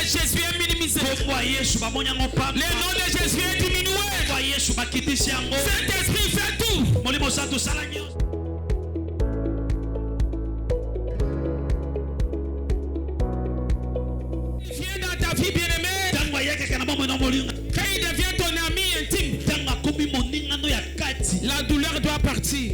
Jésus est minimisé. Le nom de Jésus est diminué. Saint-Esprit fait tout. Viens dans ta vie bien-aimée. Quand il devient ton ami intime, la douleur doit partir.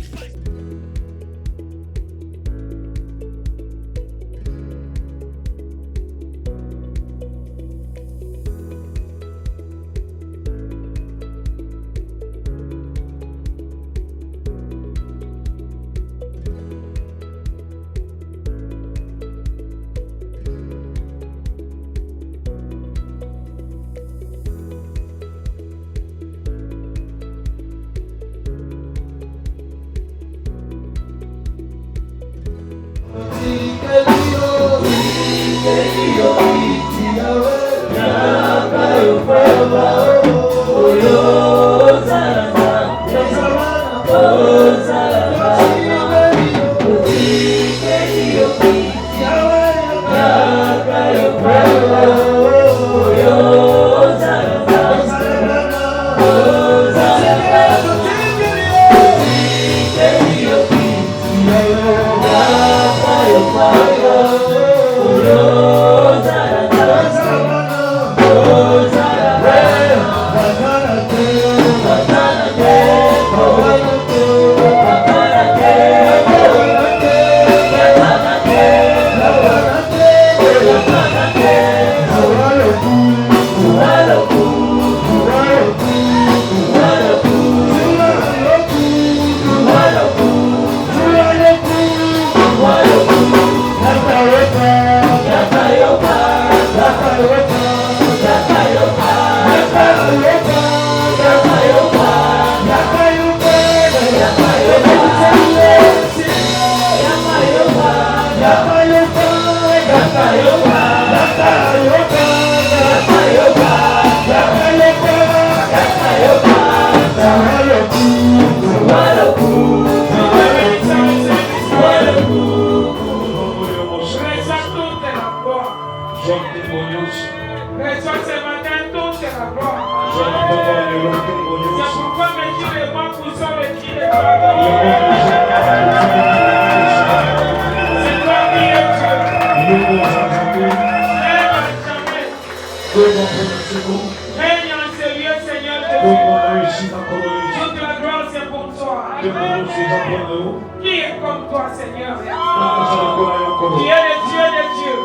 Qui est comme toi, Seigneur? Qui est le Dieu des dieux,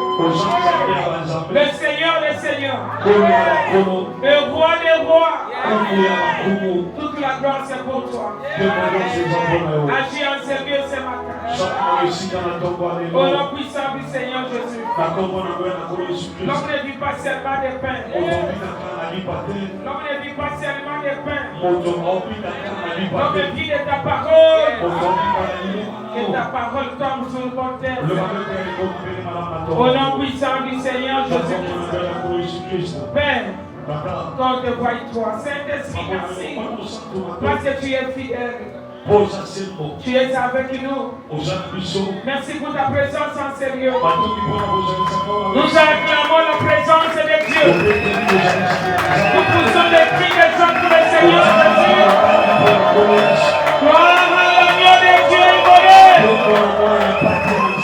le Seigneur des seigneurs, le roi des rois. Toute la gloire c'est pour toi. Agis en service ce matin. Au nom puissant du Seigneur Jésus. L'homme ne vit pas seulement des pains. L'homme ne vit pas seulement des pains. L'homme vit de ta parole. Que ta parole tombe sur le bon terre. Au nom puissant du Seigneur Jésus. Père, quand te vois-toi, Saint-Esprit, merci. Parce que tu es fidèle. Tu es avec nous. Merci pour ta présence en sérieux. Nous acclamons la présence de Dieu. Nous poussons les cris des gens pour le Seigneur Jésus. Gloire à l'agneau de Dieu immolé.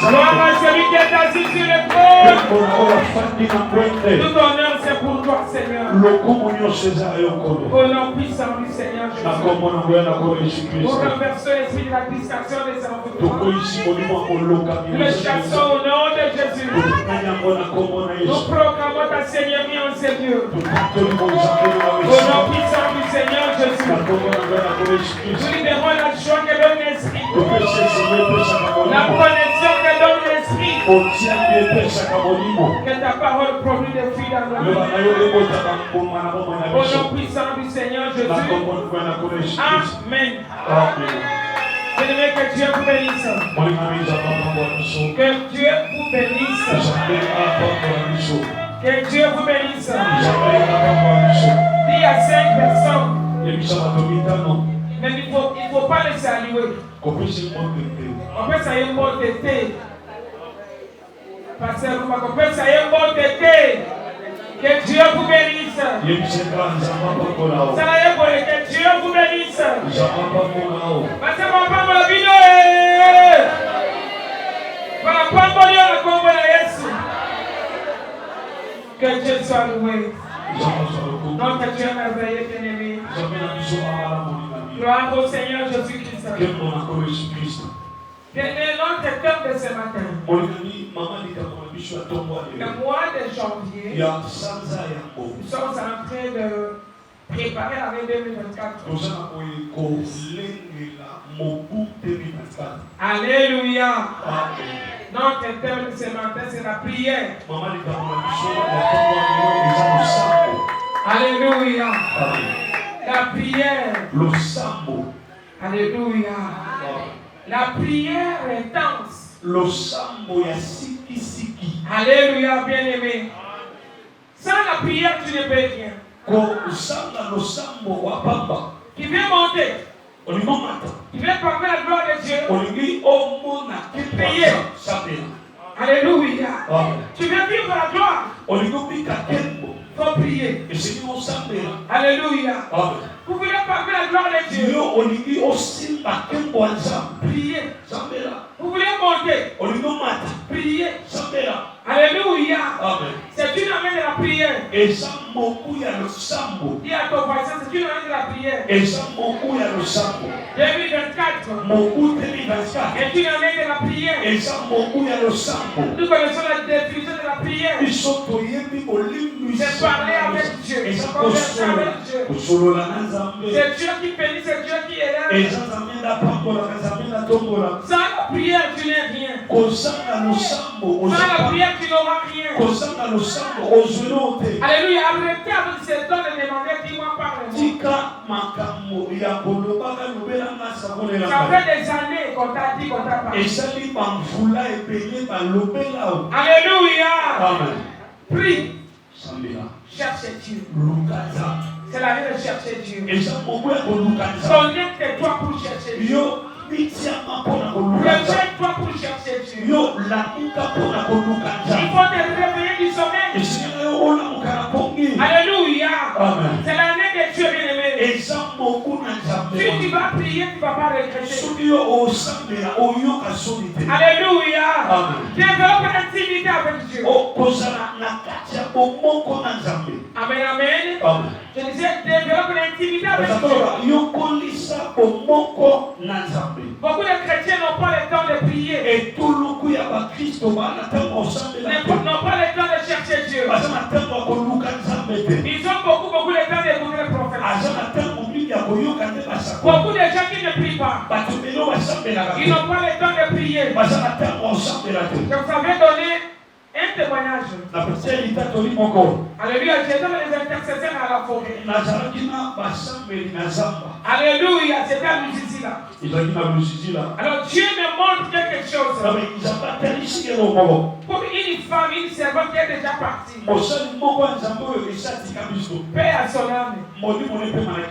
Gloire à celui qui est assis sur le trône. Tout honneur c'est pour toi, Seigneur. Au nom puissant du Seigneur Jésus. Nous renversons l'esprit de la distraction des enfants. Le chassons au nom de Jésus. Nous proclamons ta Seigneurie en ces lieux. Au nom puissant du Seigneur Jésus. Nous libérons la joie que donne l'esprit. La connexion que donne l'esprit. Que ta parole produit des fruits dans la vie. Au nom puissant du Seigneur Jésus. Amen. Bien-aimé, que Dieu vous bénisse. Que Dieu vous bénisse. Que Dieu vous bénisse. Il y a 5 personnes. Mais il faut pas les saluer. On peut saluer un bon tété. Pasteur, on peut saluer un bon tété. Que Dieu vous bénisse. Salarié pour que Dieu vous bénisse. Que Dieu soit loué. Notre Dieu merveilleux, bien-aimé. Gloire au Seigneur Jésus-Christ. Notre thème de ce matin. Le mois de janvier. Nous sommes en train de préparer l'année 2024. Alléluia. Notre thème de ce matin, c'est la prière. Alléluia. La prière. Alléluia. La prière intense. Alléluia, bien-aimé. Sans la prière, tu ne peux rien. Qui vient monter. Qui vient parler la gloire de Dieu. Prier. Alléluia. Tu viens vivre la gloire. Il faut prier. Alléluia. Vous voulez parler la gloire de Dieu. Priez. Vous voulez monter. Priez. Alléluia. C'est une année de la prière. Dis à ton voisin, c'est une année de la prière. 2024 est une année de la prière. Nous connaissons la définition de la prière. C'est parler avec Dieu. C'est converser avec Dieu. C'est Dieu qui bénit, c'est Dieu qui élève. Sans la prière, tu n'es rien. Sans la prière, tu n'auras rien. Alléluia. Arrêtez avec ces dons de demander, dis-moi parle-moi. Ça fait des années qu'on t'a dit, qu'on t'a parlé. Alléluia. Prie. Cherchez Dieu. C'est la vie de chercher Dieu. Connecte-toi pour chercher Dieu. Rejette-toi pour chercher Dieu. Il faut te réveiller du sommeil. Alléluia. C'est l'année de Dieu, bien-aimé. Si tu vas prier, tu ne vas pas regretter. Alléluia. Développe l'intimité avec Dieu. Amen, amen. Je disais, développe l'intimité avec Dieu. Beaucoup de chrétiens n'ont pas le temps de prier. N'ont pas le temps de chercher Dieu. Ils ont beaucoup de temps d'écouter le prophète. Beaucoup de gens qui ne prient pas. Ils n'ont pas le temps de prier. Je vous avais donné un témoignage. Alléluia, j'étais les intercesseurs à la forêt. Alléluia, c'était à Lusizila. Alors Dieu me montre quelque chose. Pour une femme, une servante qui est déjà partie. Paix à son âme.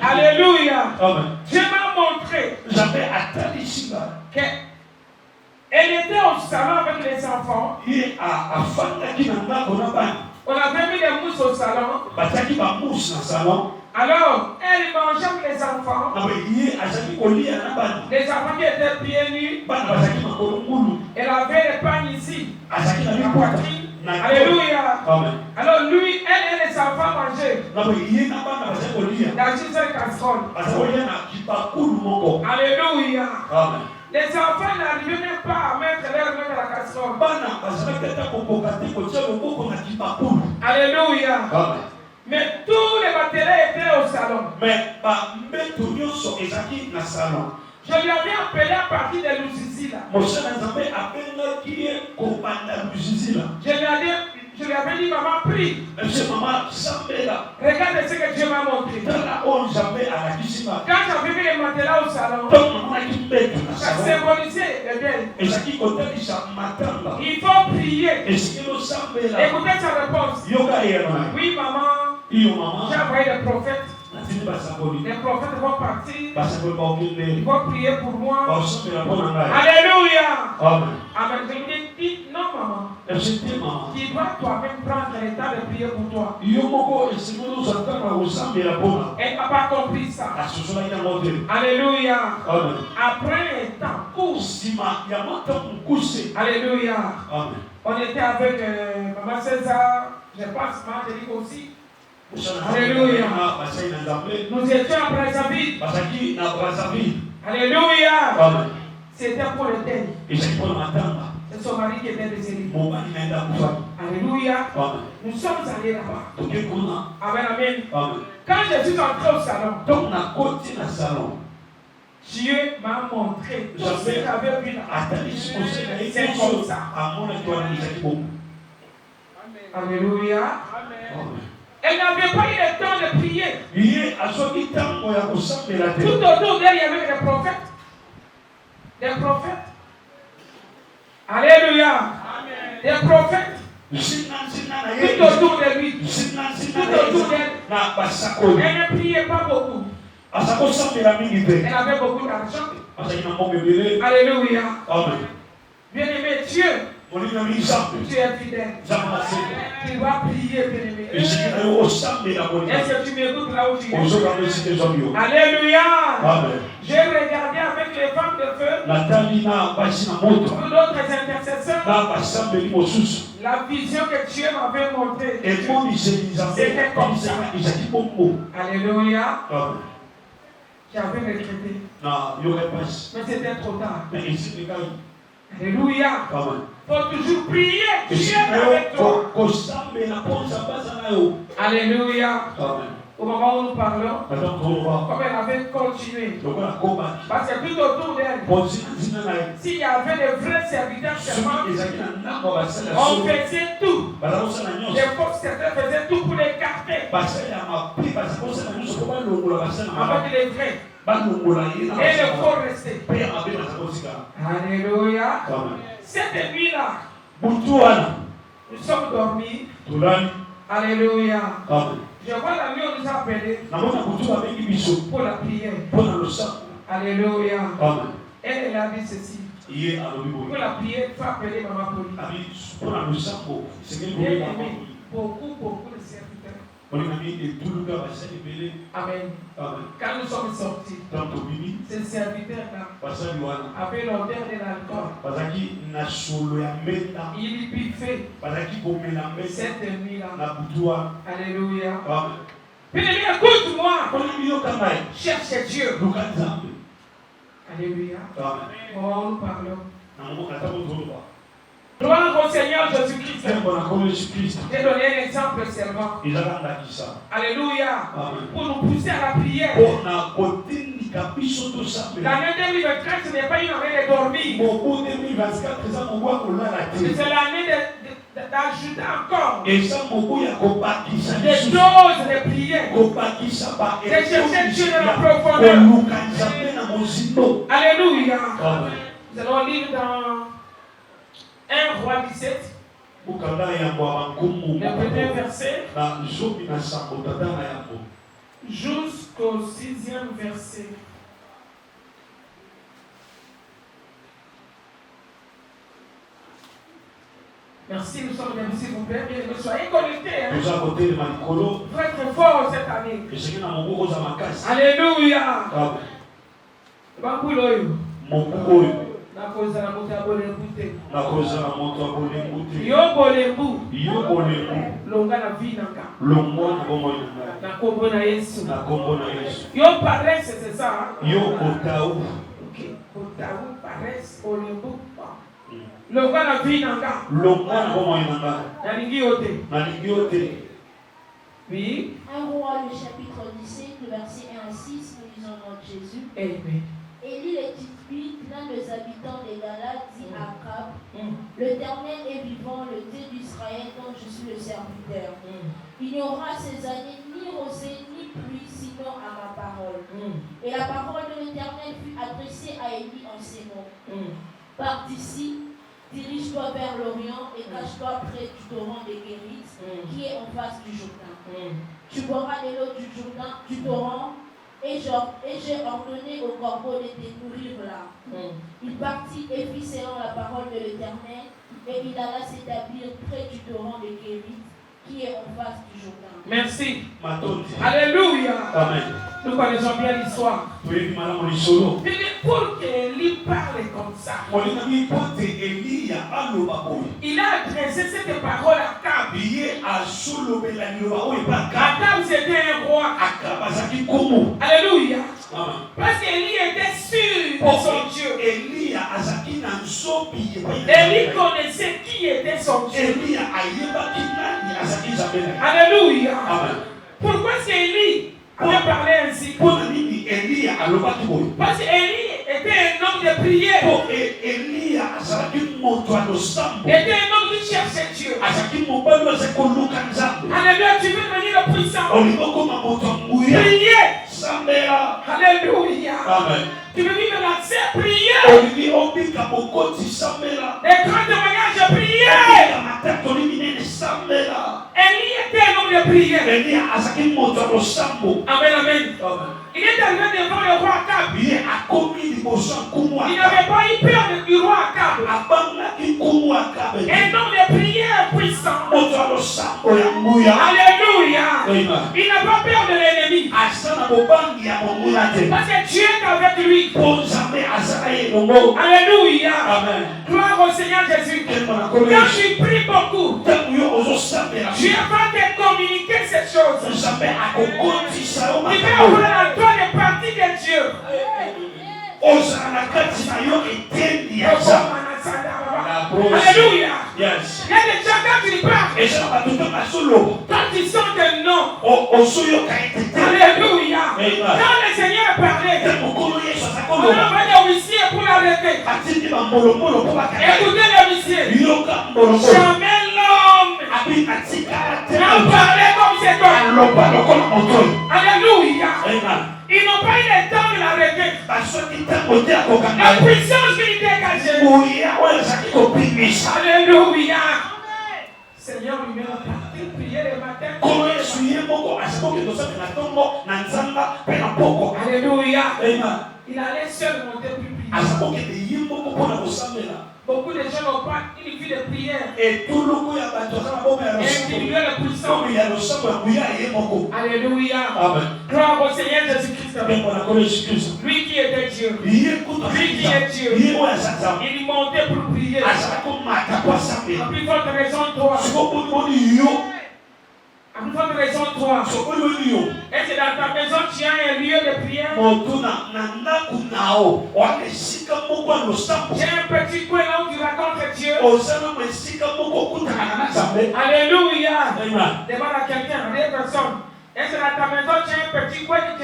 Alléluia. Dieu m'a montré qu'elle était au salon avec les enfants. On avait mis des mousses au salon. Alors, elle mangeait avec les enfants. Les enfants qui étaient pieds nus. Elle avait les pagnes ici. La poitrine. Alléluia. Alors lui, elle et les enfants mangeaient dans une seule casserole. Alléluia. Les enfants n'arrivaient même pas à mettre leur main dans la casserole. Alléluia. Mais tous les matériels étaient au salon. Je lui avais appelé à partir de Lusizila. Je lui avais dit, maman, prie. Regarde ce que Dieu m'a montré. Quand j'avais mis les matelas au salon, ça symbolisait le deuil. Il faut prier. Écoutez sa réponse. Oui, maman. J'ai envoyé des prophètes. Les prophètes vont partir. Ils vont prier pour moi. Alléluia. Amen. Je lui ai dit, non, maman. Tu dois toi-même prendre le temps de prier pour toi. Elle n'a pas compris ça. Alléluia. Après le temps court. Alléluia. On était avec Maman César, je pense Marguerite aussi. Alléluia. Nous étions à Brazzaville. Alléluia. C'était pour le thème. C'est son mari qui était décédé. Alléluia. Nous sommes allés là-bas. Amen, amen. Quand je suis entré au salon, Dieu m'a montré tout ce que j'avais vu là. C'est comme ça. Alléluia. Elle n'avait pas eu le temps de prier. Tout autour d'elle, il y avait des prophètes. Des prophètes. Alléluia. Des prophètes. Tout autour de lui. Tout autour d'elle. Elle ne priait pas beaucoup. Elle avait beaucoup d'argent. Alléluia. Bien-aimé Dieu. Tu es fidèle. Tu dois prier, bien-aimé. Est-ce que tu m'écoutes là où tu es? Alléluia. J'ai regardé avec les femmes de feu, d'autres intercesseurs, la vision que Dieu m'avait montrée. C'était comme ça. Alléluia. J'avais regretté. Mais c'était trop tard. Alléluia. Faut toujours prier. Dieu est avec toi. Alléluia. Au moment où nous parlons, comme elle avait continué. Parce que tout autour d'elle, s'il y avait de vrais serviteurs servants, on faisait tout. Les faux serviteurs faisaient tout pour l'écarter. Avec les vrais. Et le faux restait. Alléluia. Cette nuit-là, nous sommes dormis. Alléluia. Je vois la nuit où nous a appelés pour la prière. Alléluia. Elle a dit ceci. Pour la prière, il faut appeler Maman Poli. Beaucoup de serviteurs. Amen. Quand nous sommes sortis, ces serviteurs-là avaient l'odeur de l'alcool. Ils biffaient cette nuit-là. Alléluia. Bien-aimé, écoute-moi. Cherche Dieu. Alléluia. Comment nous parlons? Gloire au Seigneur Jésus-Christ. J'ai donné un exemple seulement. Alléluia. Pour nous pousser à la prière. L'année 2024, ce n'est pas une année de dormir. C'est l'année d'ajouter encore des choses de prière. De chercher Dieu dans la profondeur. Alléluia. Nous allons lire dans 1 Roi 17, le premier verset, jusqu'au 6e verset. Merci, nous sommes bien, s'il vous plaît. Bien, soyez connectés. Hein. Très très fort cette année. Alléluia. Yo bolembu longa na vie nanga na kombo na Yesu yo paresse c'est ça yo kotau ok kotau paresse bolembu longa na vie nanga na lingi yote oui. 1 Roi le chapitre 17 le verset 1 à 6 nous lisons au nom de Jésus. Amen. Élie le Tishbite, l'un des habitants des Galates, dit à Akab, l'Éternel est vivant, le Dieu d'Israël, dont je suis le serviteur. Il n'y aura ces années ni rosée ni pluie, sinon à ma parole. Et la parole de l'Éternel fut adressée à Élie en ces mots. Pars d'ici, dirige-toi vers l'Orient et cache-toi près du torrent des Guérites, qui est en face du Jourdain. Tu boiras de l'eau du Jourdain, du torrent, Et j'ai ordonné au corbeau de te nourrir là. Il partit et fit selon la parole de l'Éternel, et il alla s'établir près du torrent de Kérit, qui est en face du Jourdain. Merci. Alléluia. Amen. Nous connaissons bien l'histoire. Pour qu'Élie parle comme ça, il a adressé cette parole à Akab. Akab, c'était un roi. Alléluia. Parce qu'Élie était sûr de son Dieu. Élie connaissait qui était son Dieu. Alléluia. Pourquoi est-ce qu'Élie pouvait parler ainsi? Parce qu'Élie était un homme de prière. Était un homme qui cherchait Dieu. Alléluia, tu veux devenir le puissant. Prier. Alléluia. Tu veux vivre l'accès, prier. Les grands témoignages, prier. Élie était un homme de prière. Amen, amen. Il est arrivé devant le roi Akab. Il n'avait pas eu peur du roi Akab. Un homme de prière puissant. Alléluia. Il n'a pas peur de l'ennemi. Parce que Dieu est avec lui. Alléluia. Gloire au Seigneur Jésus. Quand tu pries beaucoup, Dieu va te communiquer ces choses. Il va ouvrir la toi les parties de Dieu. Alléluia. Yes. Il y a des gens quand ils parlent, quand ils sont des noms. Alléluia. Quand le Seigneur parlait, on envoie les huissiers pour l'arrêter. Écoutez les huissiers. Jamais l'homme n'a parlé comme cet homme. Alléluia. Ils n'ont pas eu le temps de l'arrêter. La puissance qui dégagée. Alléluia. Seigneur lui-même a parti prier le matin. Alléluia. Il allait seul monter pour prier. Beaucoup de gens n'ont pas une vie de prière. Individuelle puissante. Alléluia. Gloire au Seigneur Jésus-Christ. Lui qui était Dieu. Lui qui est Dieu. Il montait pour prier. A plus forte raison toi. A plus forte raison toi. Est-ce que dans ta maison tu as un lieu de prière? J'ai un petit coin là où tu racontes Dieu. Alléluia. Demande à quelqu'un, à des personnes. Est-ce que dans ta maison tu as un petit coin que tu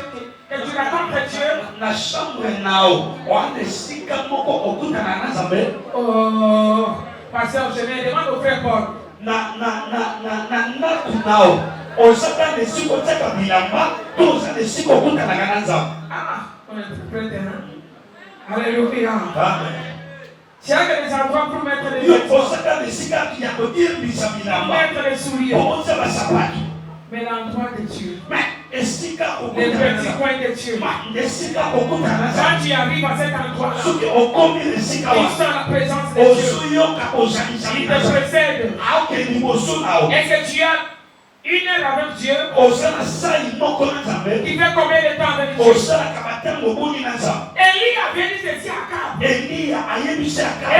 racontes Dieu? Oh, pasteur, je me demande au frère Paul. On est prêt, hein? Alléluia. Tu as des endroits pour mettre les sourires. Mais l'endroit de Dieu. Les petits coins de Dieu. Quand tu arrives à cet endroit-là, il sent la présence de Dieu. Il te précède. Est-ce que tu as une heure avec Dieu? Il fait combien de temps avec Dieu? Élie a bien dit ceci à Akab.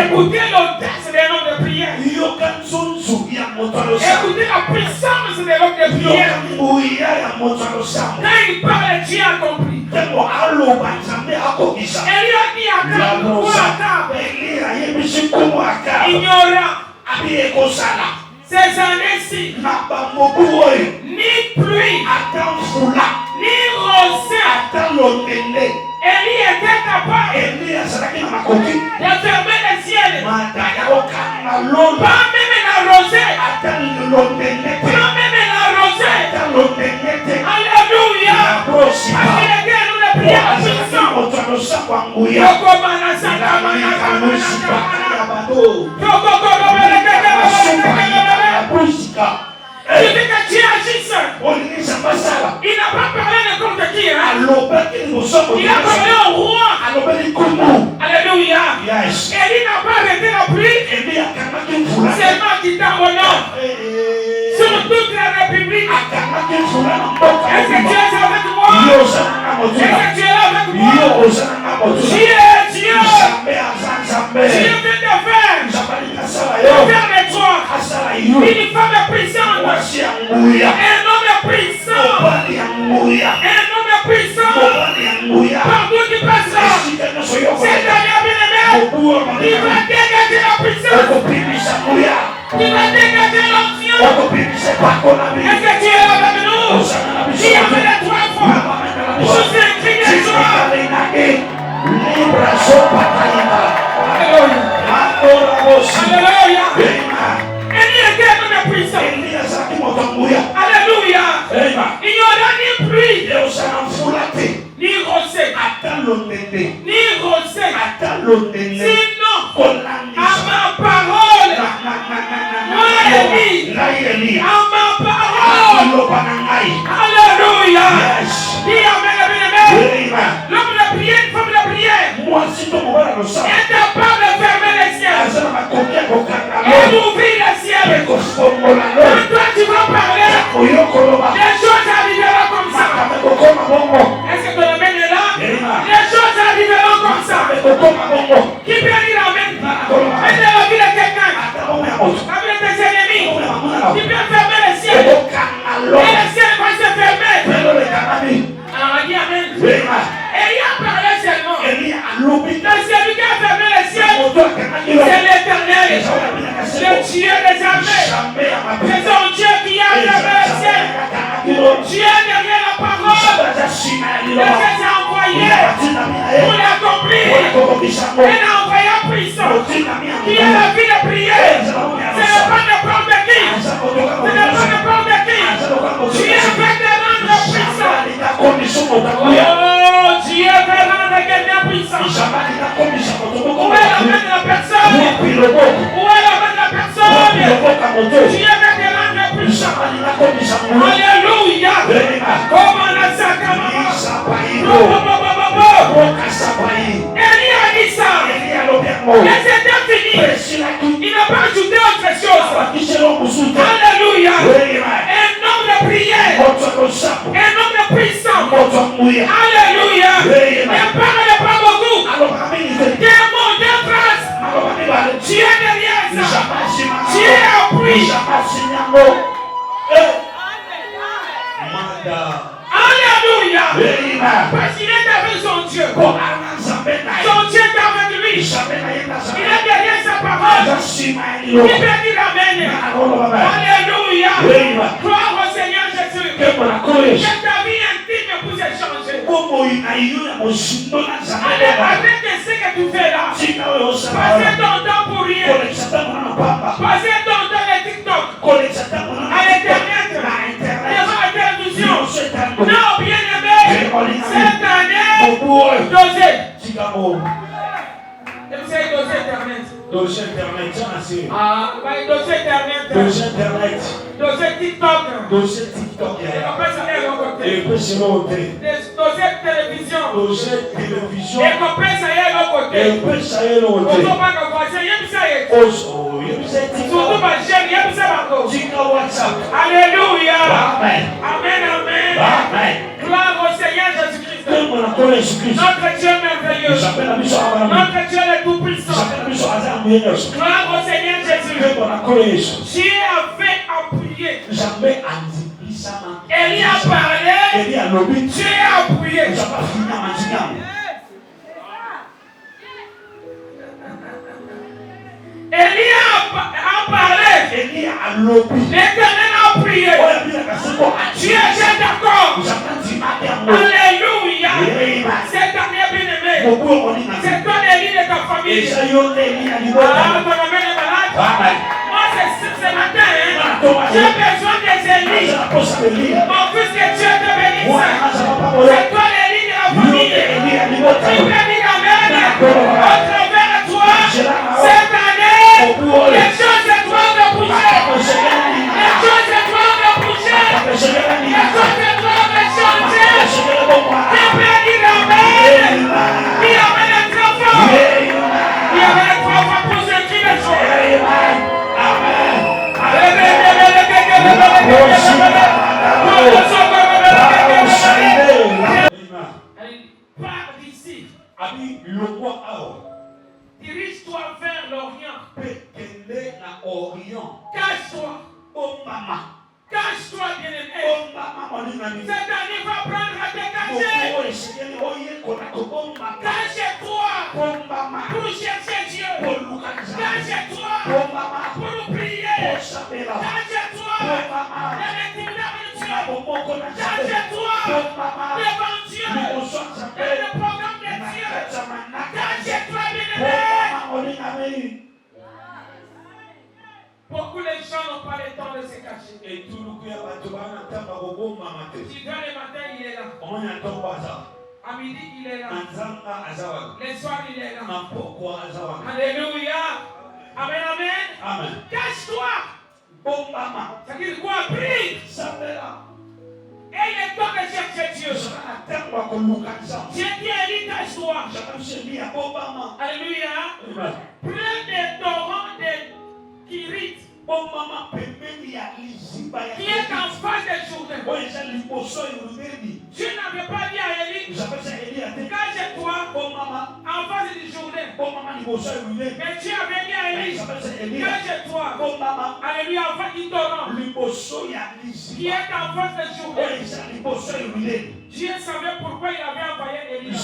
Écoutez l'audace des noms de prière. Écoutez la puissance des noms de prière. Quand il parle, Dieu a compris. Élie a dit à Akab, ignorant. Ces années-ci, ni pluie, ni rosée, Élie était capable de fermer les ciels. Pas même la rosée. Pas même la rosée. Alléluia. Parce qu'il était nous de prière puissant. Tu dis que Dieu agisse. Il n'a pas parlé n'importe qui. Il a parlé au roi. Alléluia. Élie n'a pas arrêté la pluie. Seulement qui t'abandonne sur toute la République. Est-ce que tu es avec moi? Est-ce que tu es là avec moi? Dieu vient de faire les toits. Une femme puissante. Un homme puissant. Un homme puissant. Partout qui passe là. C'est Daniel bien-aimé. Il va dégager la puissance. Il va dégager l'onction. Est-ce que tu es là avec nous? Qui a fait les trois fois? Je suis écrit les trois. Alléluia. Élie était un homme puissant. Alléluia. Il n'y aura ni pluie, ni rosée, ni rosée. Sinon, à ma parole, moi Élie, à ma parole. Alléluia. Dis amen, amen. L'homme de prière, une femme de prière. Incapable de fermer les ciels. Et d'ouvrir les ciels. Quand toi tu vas parler, les choses arriveront comme ça. Est-ce que ton amen est là? Les choses arriveront comme ça. Qui peut dire amen? Mettez la vie de quelqu'un. La vie de tes ennemis. Qui peut fermer les ciels. Et les ciels vont se fermer. Alors on dit amen. Élie a parlé seulement. Mais celui qui a fermé les ciels, c'est l'Éternel, le Dieu des armées. C'est son Dieu qui a fermé les ciels. Dieu derrière la parole. Il s'est envoyé pour l'accomplir. Il a envoyé un puissant qui a la vie de prier. Ce n'est pas n'importe qui. Ce n'est pas n'importe qui. Dieu veut te rendre puissant. Oh, Dieu veut rendre quelqu'un puissant. Où est la main de la personne? Où est la main de la personne? Dieu veut te rendre puissant. Alléluia. Comment on a ça comme Élie a dit ça. Et c'était fini. Il n'a pas ajouté autre chose. Alléluia. Un homme de prière. Un homme de puissant. Alléluia. Ne parle pas beaucoup. Des mots, des phrases. Dieu derrière ça. Dieu appuie. Alléluia. Parce qu'il est avec son Dieu. Son Dieu est avec lui. Il est derrière sa parole. Il peut dire amen. Alléluia. Gloire au Seigneur Jésus. Que ta vie intime puisse changer. Allez, arrête ce que tu fais là. Passez ton temps pour rien. Passez ton temps à TikTok. À l'internet. Devant la télévision. Non, bien aimé. Cette année, dosez. Dossier internet. Dossier internet. Ah, dossier internet. Dossier internet. Dossier TikTok. Dossier TikTok. Et dossier télévision. Dossier télévision. Et comprenez côté. Et côté. Surtout ma chaîne, alléluia. Amen. Amen, amen. Amen. Gloire au Seigneur Jésus-Christ. Notre Dieu merveilleux. Notre Dieu le tout-puissant. Gloire au Seigneur Jésus. Dieu avait appuyé. Élie a parlé. Dieu a appuyé. Élie a parlé. L'Éternel a prié. Dieu est d'accord. Alléluia. C'est ta bien-aimée. C'est toi Élie de ta famille. Ton ami est malade. Moi, ce matin, j'ai besoin des Élie. Mon fils, que Dieu te bénisse. C'est toi Élie de la famille. Tu peux dire amen. Au travers de toi, cette année, les choses de toi vont bouger. Les choses de toi vont bouger. Les choses de toi vont changer. Tu peux dire amen. Pars d'ici. Dirige-toi vers l'Orient. Cache-toi. Cache-toi, bien-aimé. Cette année va prendre à te cacher. Cache-toi pour chercher Dieu. Cache-toi pour prier. Cache-toi dans l'intimité avec Dieu. Cache-toi devant Dieu et le programme de Dieu. Cache-toi, bien-aimé. Beaucoup de gens n'ont pas le temps de se cacher. Tu viens le matin, il est là. À midi, il est là. Le soir, il est là. Alléluia. Amen, amen. Amen. Cache-toi. Ça veut dire quoi? Prie. Et il est temps de chercher Dieu. J'ai dit à Élie, cache-toi. Alléluia. Prends des torrents de Kirit. Qui est en face des Jourdain. Dieu n'avait pas dit à Élie, cache-toi en face du Jourdain. Mais Dieu avait dit à Élie, cache-toi. Alléluia, en face du torrent qui est en face des Jourdain. Dieu savait pourquoi il avait envoyé Élie.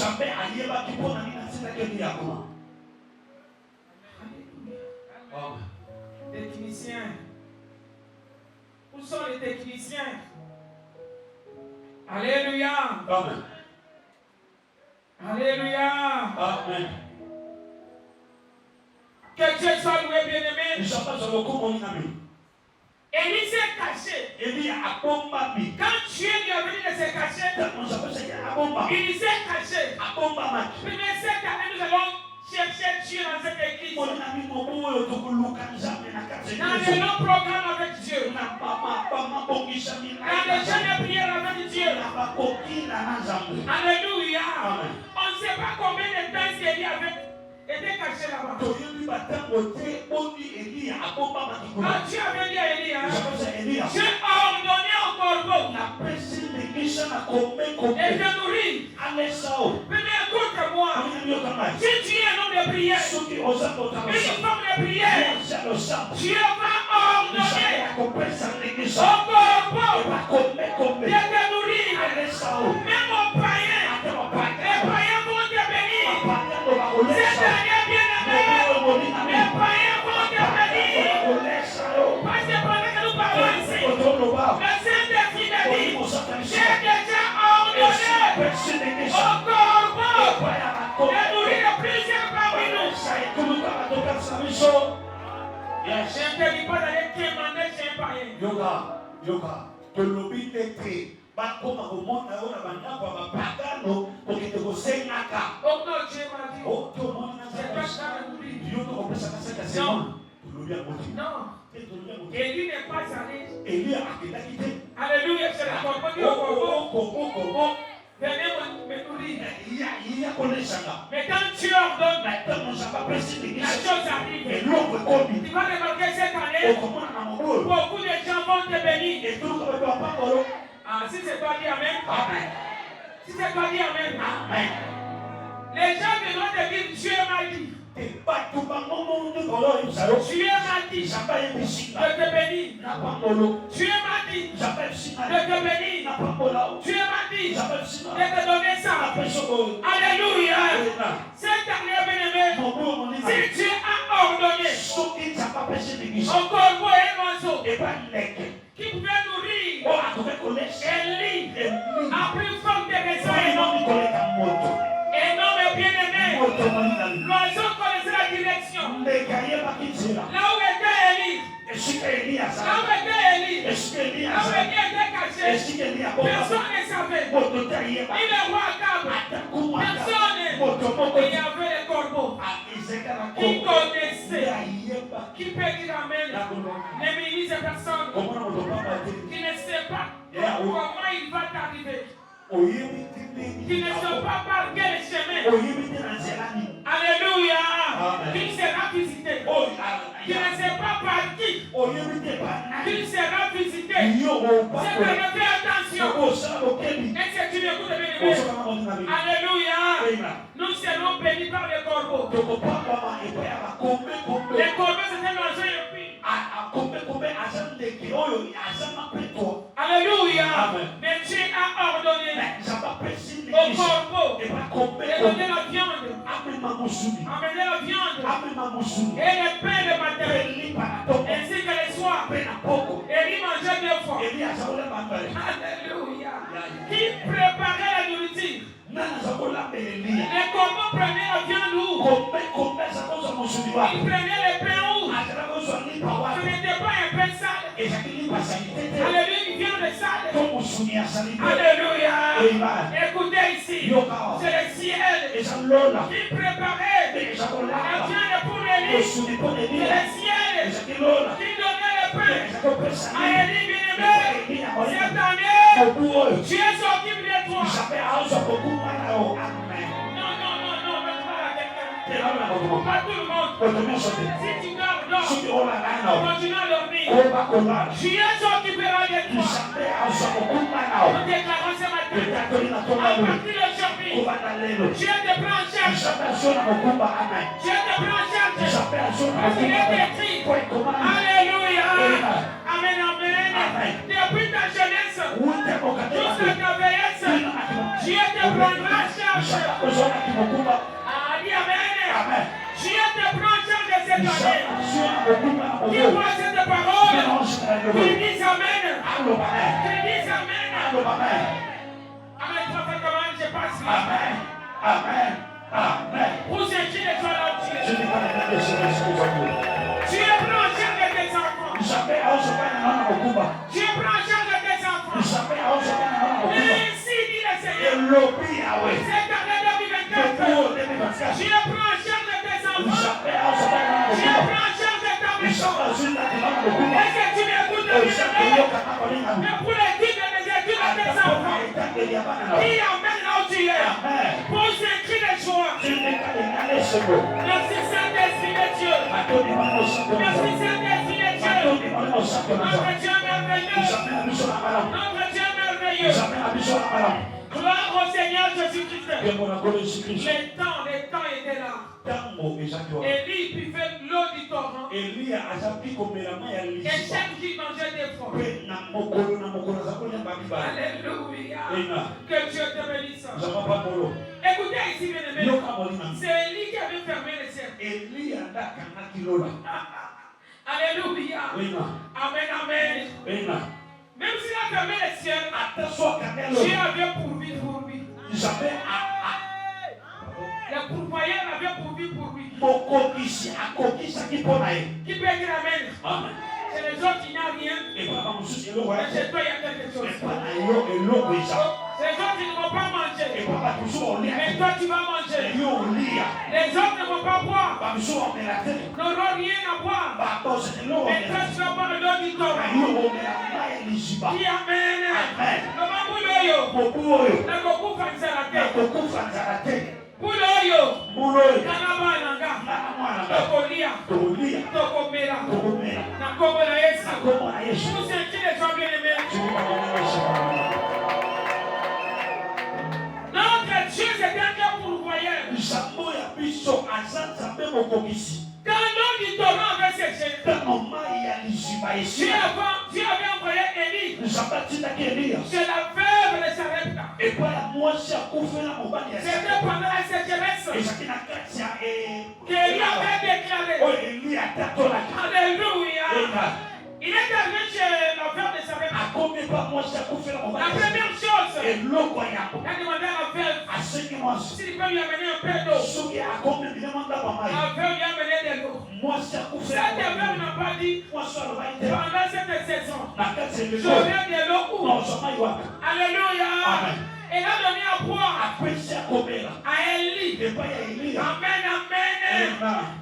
Techniciens. Où sont les techniciens? Alléluia. Amen. Alléluia. Amen. Que Dieu soit loué, bien-aimé. Élie s'est caché. Quand Dieu lui a venu de se cacher, il s'est caché. Premier cette année, nous allons chercher Dieu dans cette église. Dans les longs programmes avec Dieu. Dans les jeunes prières avec Dieu. Alléluia. On ne sait pas combien de temps Élie avait été caché là-bas. Quand Dieu avait dit à Élie, j'ai ordonné au corbeau et de nourrir. Mais écoute-moi. Si tu es un homme de prière, une femme de prière, Dieu va ordonner au corbeau de te nourrir. Même aux païens, les païens vont te bénir. Cette année, bien-aimé, les païens vont te bénir. Parce que pendant que nous parlons ici, le Saint-Esprit m'a dit, j'ai déjà ordonné au corbeau de nourrir plusieurs parmi nous. Je ne te dis pas d'aller demander chez un païen. Yoga. bakoma komona ona bandako bapagano kokete kosengaka okno chema di o to mona c'est pas muri yo to kopesa kasaka sema tulubia moti non Élie n'est pas allé Élie akendaki te alléluia c'est la compagnie oko venez me nourrir il y a connaissanga mais quand tu ordonnes maintenant ça va presser la chose arrive et l'eau komi tu vas remarquer cette année beaucoup de gens vont te bénir et tout le monde va pas. Ah, si c'est pas dit amen. Amen. Si c'est pas dit amen. Amen. Les gens viendront te dire Dieu m'a dit. Dieu m'a dit de te bénir. Dieu m'a dit de te bénir. Dieu m'a dit de te donner ça. Alléluia. Cette année, bien-aimé, si Dieu a ordonné au corbeau et un oiseau qui pouvait nourrir Élie a plus forte des raisons et non mais bien-aimé, l'oiseau connaissait la direction. Là où était Élie, là où était caché, personne ne savait. Il est roi câble, personne. Il y avait les corbeaux qui connaissaient, qui peut dire amen. Ne minimise personne qui ne sait pas comment il va t'arriver. Qui ne sait pas par quel chemin. Alléluia. Qui sera visité. Qui ne sait pas par qui. Qui sera visité. visiter, c'est de faire attention. Est-ce que tu m'écoutes, bien-aimé? Alléluia. Nous serons bénis par les corbeaux. Les corbeaux, c'est un oiseau épis. Alléluia. Mais Dieu a ordonné aux corbeaux de donner la viande. Amener la viande. Et les pains de matin. Ainsi que les soirs. Élie mangeait 2 fois. Alléluia. Qui préparait la nourriture? Les corbeaux prenaient la viande où? Ils prenaient les pains où? Ce n'était pas un pain sale. Alléluia, une viande sale. Alléluia. Écoutez ici. C'est le ciel qui préparait la viande pour Élie. C'est le ciel qui donnait le pain à Élie, bien-aimé. Cette année, tu es sorti de toi. Pas tout le monde. Si tu dors, continue à dormir. Tu es occupera de toi. Nous déclarons ce matin. À partir d'aujourd'hui, Dieu te prend en charge. Dieu te prend en charge. Parce qu'il est écrit. Alléluia. Amen, amen. Depuis ta jeunesse, jusqu'à ta vieillesse, Dieu te prendra en charge. Dis amen. Dieu te prend en charge de cette année. Qui voit cette parole? Qui dit amen. Qui dit amen. Amen. Comment je passe là? Amen. Pour ce qui est toi là où tu es. Dieu prend en charge de tes enfants. Dieu prend en charge de tes enfants. Ainsi dit le Seigneur. Cette année 2024. Dieu prend en charge de tes enfants. Dieu prend en charge de ta maison. Est-ce que tu m'écoutes, bien-aimé? Mais pour les titres des études de tes enfants, qui amène là où tu es, pose un cri de joie. Merci Saint-Esprit de Dieu. Merci Saint-Esprit de Dieu. Notre Dieu merveilleux. Notre Dieu merveilleux. Gloire au Seigneur Jésus-Christ. Les temps étaient là. Élie buvait l'eau du torrent. Et chaque jour il mangeait des fois. Alléluia. Que Dieu te bénisse. Écoutez ici, bien-aimé. C'est Élie qui avait fermé les cieux. Alléluia. Amen, amen. Même s'il a fermé les cieux, Dieu avait pourvu pour lui. Le pourvoyeur avait pourvu pour lui. Qui peut dire amen? C'est les autres qui n'ont rien. Mais chez toi, il y a quelque chose. C'est les autres qui ne vont pas manger. Mais toi, tu vas manger. Les autres ne vont pas boire. N'auront rien à boire. Mais toi, tu vas boire l'eau du torrent. Qui amène. Le mamouloyo. Le coco fanzarate. Puloyo. Kanaba nanga. Tokolia. Tokomera. Nakobo na Yesu. Nous c'est qui les gens bien-aimés. Notre Dieu c'est un Dieu pourvoyeur. Quand l'eau du torrent avait séché, Dieu avait envoyé Élie. C'est la veuve de Sarepta. C'était pendant la sécheresse qu'Élie avait déclaré. Alléluia. Il est arrivé chez la veuve de Sarepta. La première chose, il a demandé à la veuve s'il peut lui amener un peu d'eau. La veuve lui a amené de l'eau. Cette veuve n'a pas dit pendant cette saison, j'aurai de l'eau où? Alléluia. Elle a donné à boire à Élie. Amen, amen.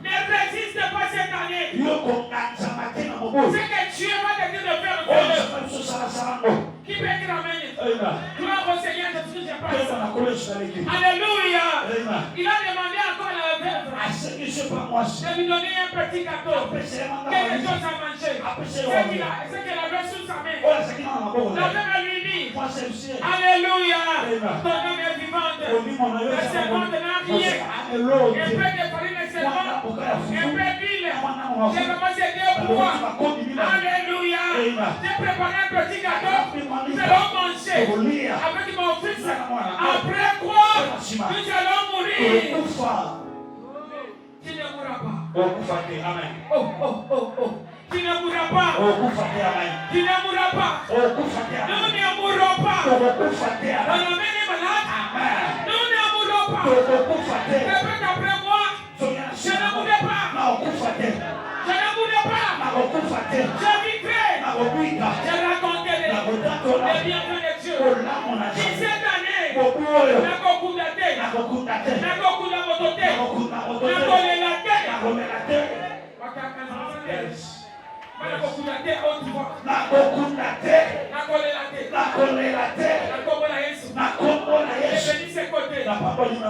Ne résiste pas cette année. C'est que Dieu va te dire de faire le feu. Qui peut dire amen? Gloire au Seigneur Jésus-Christ. Alléluia. Il a demandé encore à la veuve de lui donner un petit gâteau. Quelque chose à manger. C'est qu'elle avait sous sa main. va lui dire, alléluia, ton âme est vivante. La servante n'a rien. Un peu de farine et seulement, un peu d'huile. J'ai commencé à dire pour moi, alléluia. J'ai préparé un petit gâteau. Nous allons manger avec mon fils. Après quoi, nous allons mourir. Tu ne mourras pas. Amen. Oh. Tu ne mourras pas. Tu ne mourras pas. Nous ne mourrons pas. Dans le même malade. Nous ne mourrons pas. Répète après moi. Je ne mourrai pas. Je ne mourrai pas. Je vivrai. Je raconterai les bienfaits de Dieu. Si cette année,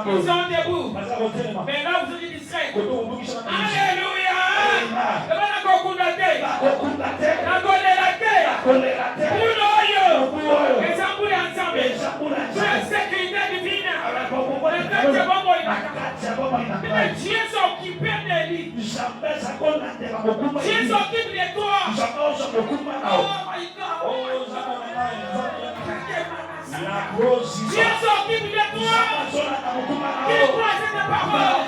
ils sont debout. Mais là, vous êtes distraits. Alléluia. Dieu s'occupe de lui. Dieu s'occupe de toi. Oh my God. Dieu s'occupe de toi. Qui croit cette parole?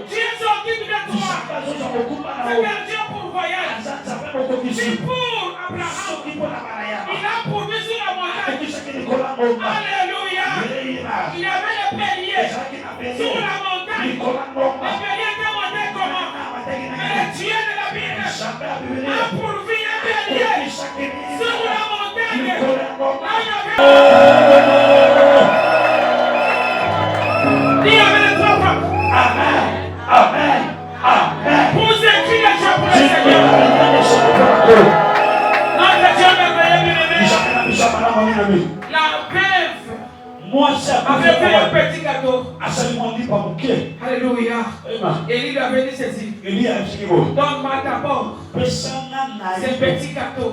Dieu s'occupe de toi. C'est un Dieu pour voyage. C'est pour Abraham. Il a pourvu sur la montagne. Alléluia. Il avait le bélier sur la montagne. Le bélier était monté comment? Mais le Dieu de la Bible a pourvu un bélier sur la montagne. Dis avec les trois femmes. Amen. Pour ce qui est déjà pour le Seigneur. Notre Dieu merveilleux bien-aimé. La veuve avait fait un petit gâteau. Alléluia. Élie lui avait dit ceci. Donne-moi d'abord ce petit gâteau.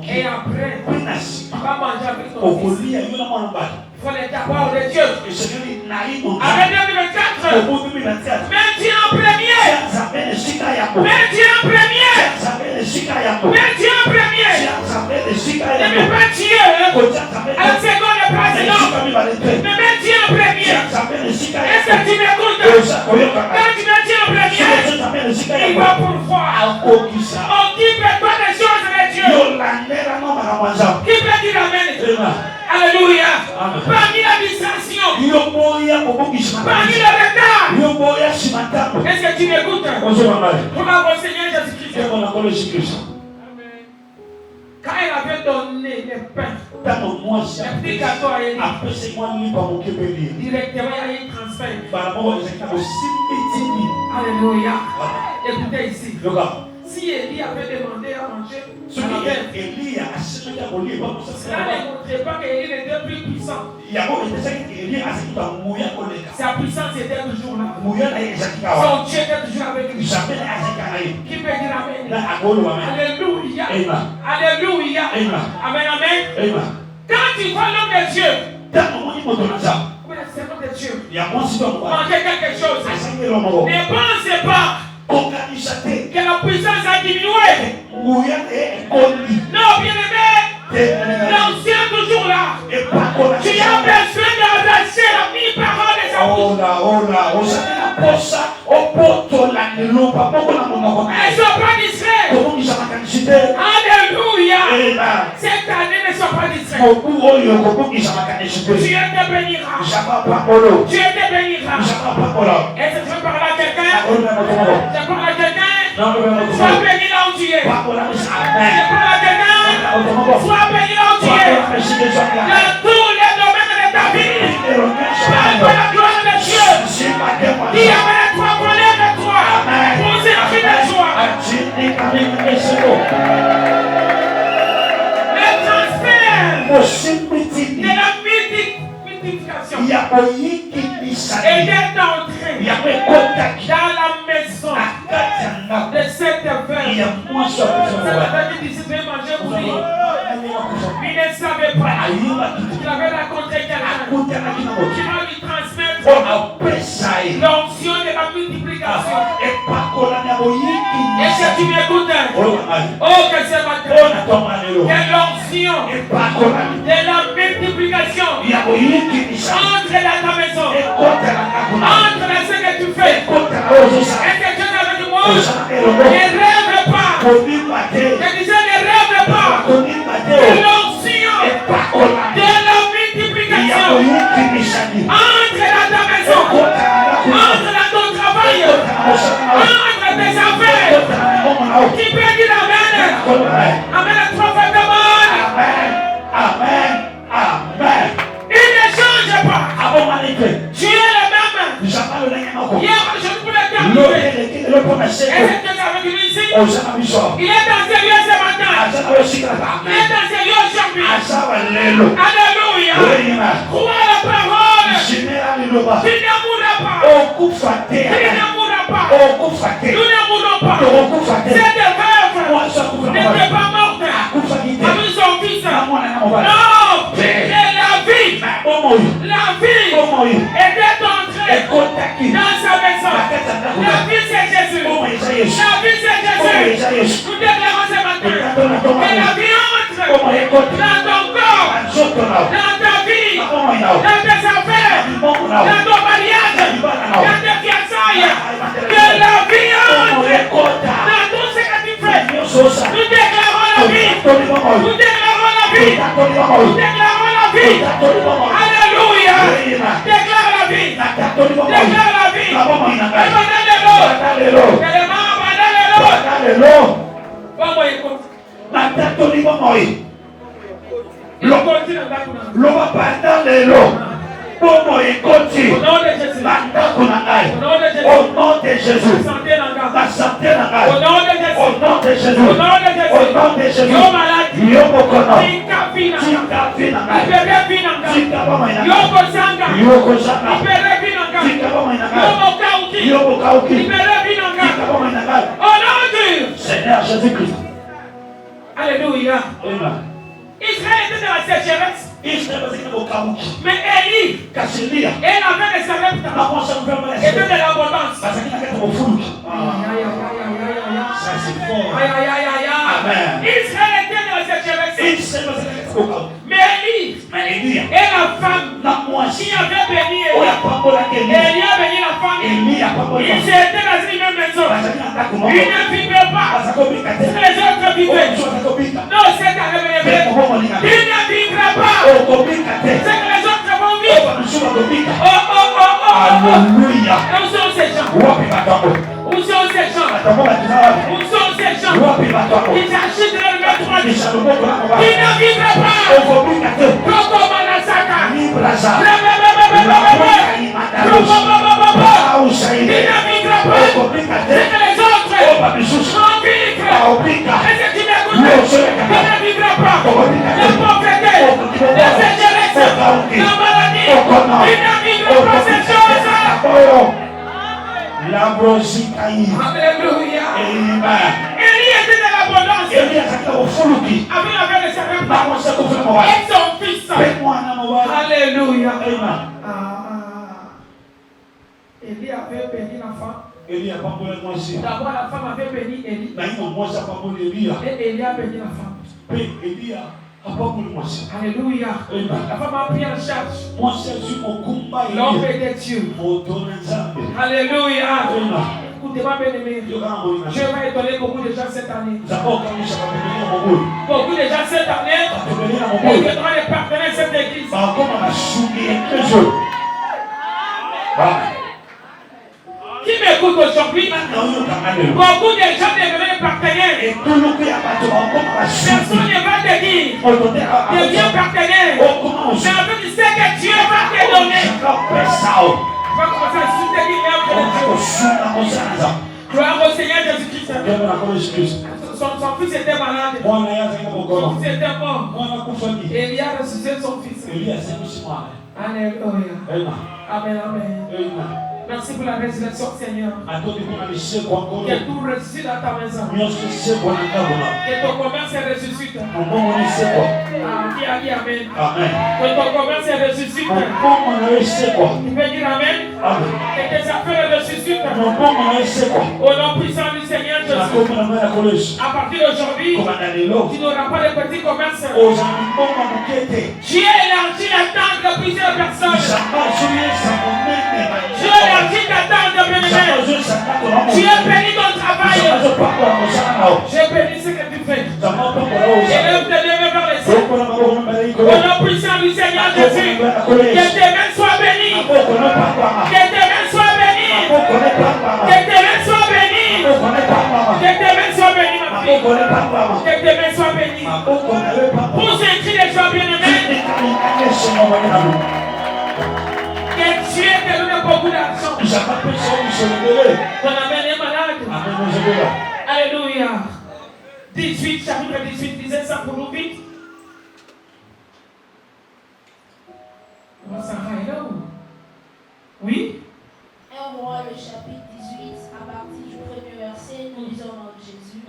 Et après, on va manger avec ton fils. Il faut les d'abord de Dieu. Avec 2024. Mets Dieu en premier. Mets Dieu en premier. Mets Dieu en premier. Ne mets pas Dieu à la seconde président. Mais mets Dieu en premier. Est-ce que tu m'écoutes? Quand tu mets Dieu en premier, il va pourvoir. Occupe-toi des choses de Dieu. Qui peut dire amen? Alléluia. Parmi la distraction, parmi le retard, est-ce que tu m'écoutes? Pour notre Seigneur Jésus-Christ. Quand il avait donné les pains, le petit gâteau à Élie, directement il y a eu transfert. Alléluia. Écoutez ici. Si Élie avait demandé à manger, cela ne montrait pas qu'Élie était plus puissant. Sa puissance était toujours là. Son Dieu était toujours avec lui. Qui peut dire amen? Alléluia. Alléluia. Amen, amen. Quand tu vois l'homme de Dieu, c'est l'homme de Dieu. Manger quelque chose. Ne pensez pas que la puissance a diminué. Non, bien aimé, l'ancien toujours là. Tu as besoin d'adresser la mi-parole de sa bouche. Elles ne sont pas distraits. Alléluia. Cette année ne sont pas distraits. Dieu te bénira. Dieu te bénira. Est-ce que tu veux parler à quelqu'un? Tu parles à quelqu'un? Sois béni là où tu es. Tu parles à quelqu'un? Sois béni là où tu es. Dans tous les domaines de ta vie. Parle de la gloire de Dieu. Dis amen, toi, prenez de toi. Pour ce cri de joie. Le transfert de la multiplication. Elle est entrée dans la maison de cette veuve. Cette veuve dit, si tu veux manger pour lui. Il ne savait pas. Il avait rencontré quelqu'un qui va lui transmettre l'onction de la multiplication. Et si tu m'écoutes, oh que ce matin, que l'onction de la multiplication entre dans ta maison, entre dans ce que tu fais. Et que tu es avec moi, ne rêve pas. Je disais ne rêve pas de l'onction de la multiplication entre dans ta maison, entre dans ton travail, entre tes affaires. Qui peut dire amen? Amen à 3 fois demande. Amen. Amen. Il ne change pas. Tu es le même. Hier, je ne voulais pas dire. Est-ce que tu es avec lui ici? Il est dans sérieux ce matin. Il est dans sérieux aujourd'hui. Alléluia. Crois la parole. Tu ne mourras pas. Tu ne mourras pas. Nous ne mourrons pas. Cette veuve n'était pas morte avec son fils. Non. Et la vie était entrée dans sa maison. La vie c'est Jésus. La vie c'est Jésus. Nous déclarons ce matin que la vie entre dans ton corps, dans ta vie, dans tes affaires, dans ton mariage, dans tes fiançailles. Que la vie entre dans tout ce que tu fais. Nous déclarons la vie. Nous déclarons la vie. Nous déclarons la vie. Alléluia. Déclare la vie. Déclare la vie. Au nom de Jésus. La santé n'a pas. Au nom de Jésus. Au nom de Jésus. Au nom de Jésus. Au nom de Jésus. Yo malade. Yo bokono. Tika fina. Tika fina. Ibere fina. Tika bamaina. Yo kosanga. Yo kosanga. Ibere fina. Tika bamaina. Yo mokauki. Yo mokauki. Ibere fina. Tika bamaina. Au nom de Seigneur Jésus-Christ. Alléluia. Amen. Israël était dans la sécheresse. Mais Élie, elle avait des sarepta. Et de l'abondance. Ça c'est fort. Amen. Israël était dans la sécheresse. Mais Élie et la femme qui avait béni Élie a béni la femme. Ils étaient dans une même maison. Ils ne vivaient pas. Les autres vivaient. Non, c'est à révéler. Ils ne vivraient pas. C'est que les autres vont vivre. Alléluia. Où sont ces gens? Où sont ces gens? Où sont ces gens? Ils achètent le métro. Ils ne vivraient pas. Coco Manasaka. Ils ne vivraient pas. C'est que les autres vont vivre. Est-ce que tu m'écoutes? Ils ne vivraient pas. La pauvreté, la sécheresse, la maladie. Ils ne vivraient pas ces choses. Alléluia. Amen. Élie était dans l'abondance. Avec les sarepta. Et son fils. Alléluia. Élie avait béni la femme. D'abord la femme avait béni Élie. Et Élie a béni la femme. Alléluia. La femme a pris en charge l'homme de Dieu. Alléluia. Écoutez-moi bien aimé. Je vais étonner beaucoup de gens cette année. Beaucoup de gens cette année. Et que devant les partenaires de cette église. Qui m'écoute aujourd'hui? Beaucoup de gens deviennent partenaires. Personne ne va te dire deviens partenaire. Mais en fait, tu sais que Dieu va te donner. Tu vas commencer à soutenir l'œuvre de Dieu. Gloire au Seigneur Jésus-Christ. Son fils était malade. Son fils était mort. Élie a ressuscité son fils. Alléluia. Amen, amen. Merci pour la résurrection, Seigneur. Que tout ressuscite dans ta maison. Que ton commerce ressuscite. Qui a dit Amen. Que ton commerce ressuscite. Tu peux dire Amen. Que tes affaires ressuscitent. Au nom puissant du Seigneur Jésus. À partir d'aujourd'hui, tu n'auras pas de petits commerces. Tu es élargi la tente de plusieurs personnes. Tu es élargi ta tente de bien-aimés. Tu es béni ton travail. Je bénis ce que tu fais. Élève tes deux mains vers les cieux. Au nom puissant du Seigneur Jésus. Que tes mains soient bénies. Que tes mains soient bénies. Que tes mains soient bénies. Que tes mains soient bénies, ma fille. Que tes mains soient bénies. Pour ces cris de joie bien-aimés. Que Dieu te donne beaucoup d'argent. Ton amène est malade. Alléluia. 18, chapitre 18, disait ça pour nous vite. Oui. 1 Roi, le chapitre 18, à partir du premier verset, nous lisons dans Jésus.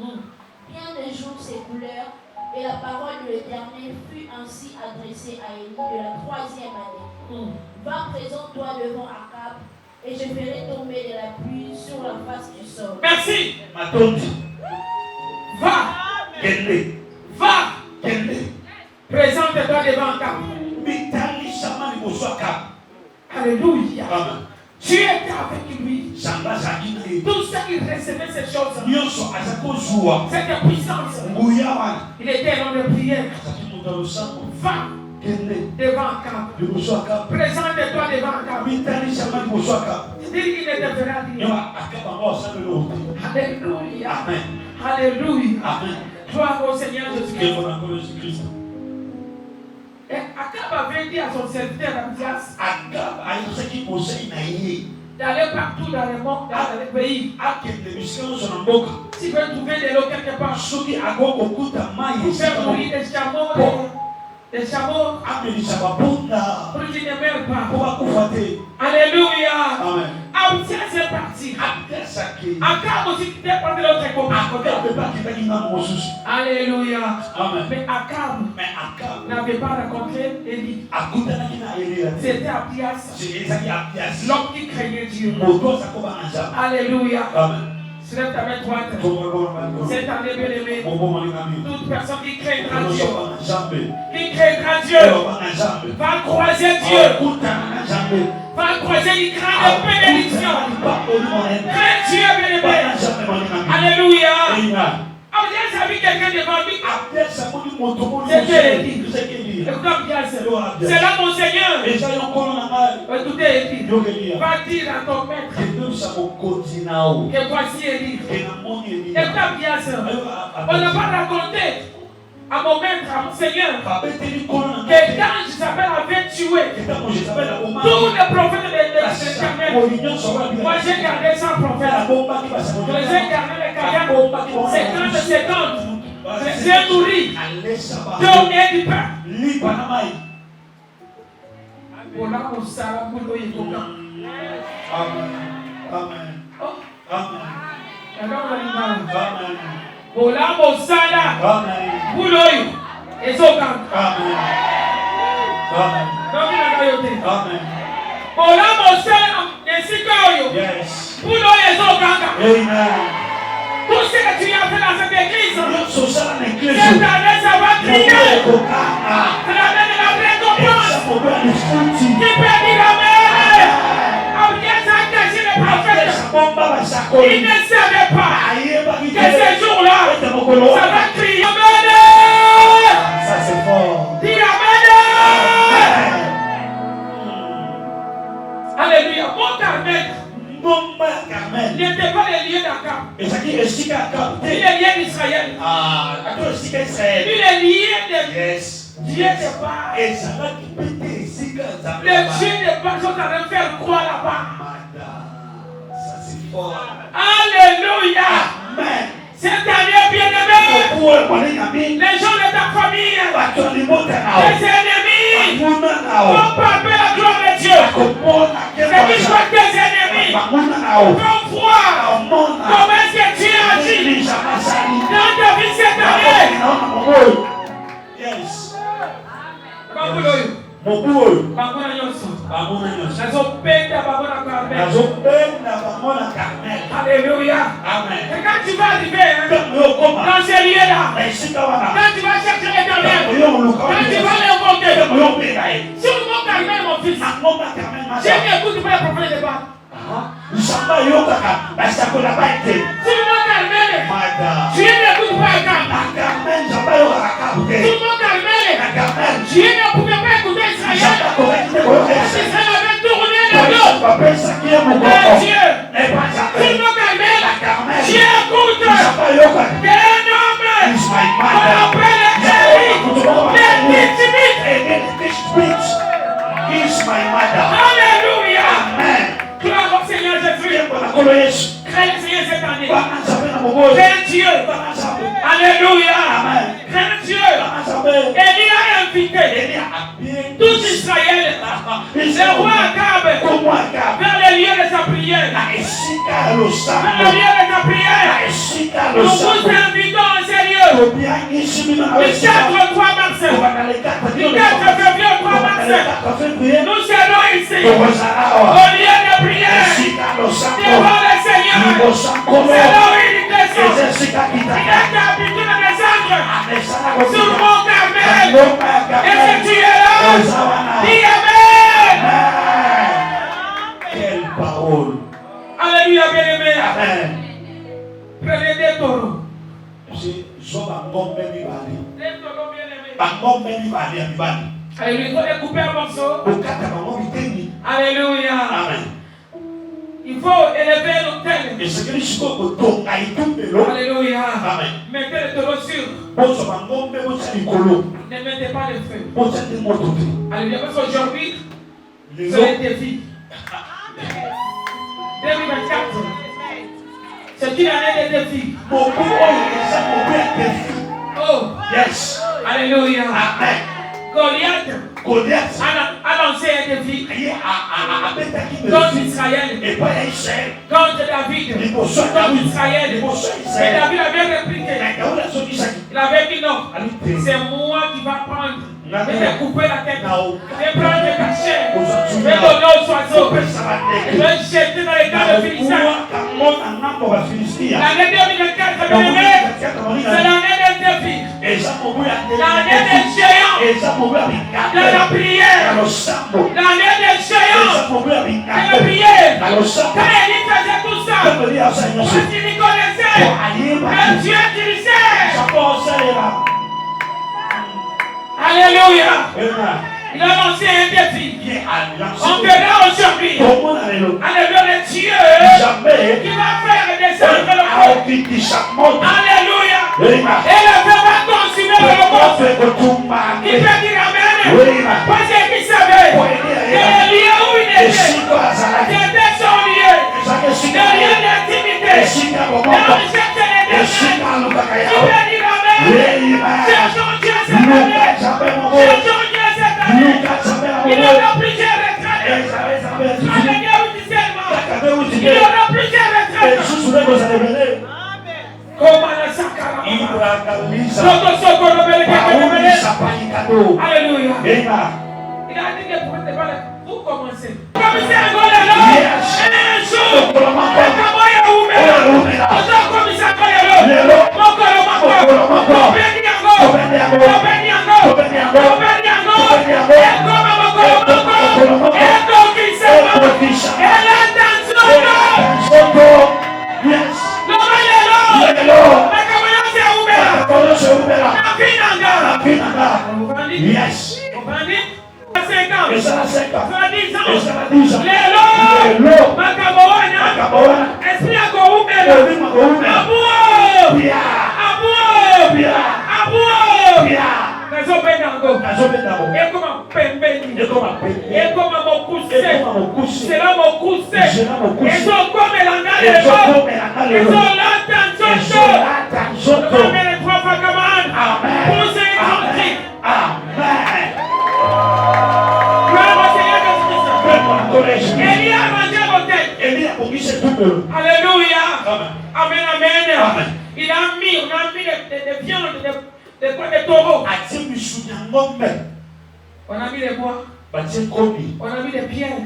Bien des jours s'écoulèrent, et la parole de l'Éternel fut ainsi adressée à Élie de la 3e année. Va, présente-toi devant Akab, et je ferai tomber de la pluie sur la face du sol. Merci. Va. Va. Présente-toi devant Akab. Alléluia. Tu étais avec lui. Tout ce qui recevait ces choses, cette puissance, il était dans le prière. Va devant Akab. Présente-toi devant Akab. Dis qu'il ne te fera rien. Alléluia. Alléluia. Gloire au Seigneur Jésus-Christ. Et Akab avait dit à son serviteur Abdias d'aller partout dans le monde, dans le pays. Si tu veux trouver de l'eau quelque part, pour faire mourir des chameaux, pour qu'ils ne meurent pas. Alléluia. Abdias est parti. Akab aussi était parti de l'autre côté. Alléluia. Mais Akab n'avait pas rencontré Élie. C'était Abdias, l'homme qui craignait Dieu. Alléluia. Lève ta main droite. Cette année, bien-aimé, toute personne qui craindra Dieu, va croiser Dieu, va croiser une grande bénédiction. Crains Dieu, bien-aimé. Alléluia. Abdias a vu quelqu'un devant lui. C'était Élie. C'est là mon Seigneur. Écoutez Élie. Va dire à ton maître que voici Élie. Écoutez Abdias. On n'a pas raconté à mon maître, à mon Seigneur, que quand Jézabel avait tué tous les prophètes de l'Éternel, moi j'ai gardé 100 prophètes. Je les ai gardés les 50. Je les ai nourris. Donné du pain. Voilà mon salam pour le Yétoka. Amen. Voilà mon salam pour le Yétoka. Voilà mon salam ainsi que pour le Yétoka. Tout ce que tu as fait dans cette église, cette année, ça va crier. C'est l'année de la récompense. Qui peut dire Amen? Abdias a caché les prophètes. Il ne savait pas que ce jour-là, ça va crier Amen. Ça c'est fort. Dis Amen. Alléluia. Mon Carmel n'était pas les lieux d'Akab. Il est lié d'Israël. Il est lié de Dieu de Baal. Les dieux de Baal sont en train de faire croire là-bas. Alléluia. Cette année, bien-aimé, les gens de ta famille, les ennemis, vont palper la gloire de Dieu. Ceux qui choisissent tes ennemis, Comme voir comment est-ce que Dieu agit dans ta vie cette année. Yes. Alléluia. Amen. Et quand tu vas arriver dans ces lieux-là, quand tu vas chercher l'Éternel, quand tu vas l'invoquer, si le mot Carmel, mon fils, j'ai mis écoute pour le prophète de Baal. Si le mot Carmel, tu es écoute pour Agam. Si le mot Carmel, tu ne pouvais pas écouter Israël. Israël avait tourné le dos à Dieu. Si le mot Carmel, tu écoutes qu'un homme qu'on appelle Élie, l'intimite. Alléluia. Gloire au Seigneur Jésus. Crée le Seigneur cette année. Crée Dieu. Alléluia. Crée Dieu. Élie a invité tout Israël, le roi Akab, vers les lieux de sa prière. Vers les lieux de sa prière. Nous vous invitons en sérieux. Du 4 au 3 mars. Du 4 février au 3 mars. Nous serons ici. Au lieu de prière. Devant le Seigneur. C'est là où il descend. Il est habitué de descendre sur mon Carmel. Et si tu es là, dis Amen. Quelle parole. Alléluia, bien-aimé. Amen. Prenez des taureaux. Des taureaux, bien-aimé. Alléluia, il faut découper un morceau. Alléluia. Amen. Il faut élever l'autel. Alléluia. Amen. Mettez le taureau sur. Ne mettez pas le feu. Alléluia, parce qu'aujourd'hui, c'est le défi. 2024. C'est une année de défi. Oh. Yes. Alléluia. Amen. Goliath a lancé un défi contre Israël, contre David, contre Israël. Et David avait répliqué. Il avait dit non, c'est moi qui va prendre. Je vais couper la tête. Je vais prendre ta chair. Je vais donner aux oiseaux. Je vais jeter dans les camps de Philistins. L'année 2024, c'est l'année d'un défi. L'année des géants. De la prière. L'année des géants. De la prière. Quand Élie faisait tout ça, parce qu'il y connaissait le Dieu qu'il sait. Alléluia. Il a lancé un défi. On verra aujourd'hui. Alléluia, le Dieu qui va faire descendre le monde. Alléluia. Et le feu va consumer le monde. Il peut dire Amen. Parce qu'il savait que le lieu où il était, c'était son lieu. Le lieu d'intimité. Dans le chef de l'Éternel. Il peut dire Amen. Cherchons Dieu cette année. Cherchons Dieu cette année. Il y aura plusieurs retraites. Alléluia, il y aura plusieurs retraites. Comment la sakara. Alléluia. Il a dit que vous commencez. Commencez à Golelo. Un jour. Yes. Et ça a 5 ans. 10 ans. Esprit à Alléluia. Amen. Amen, amen. Amen. On a mis des viandes, des taureaux. On a mis des bois. On a mis des pierres.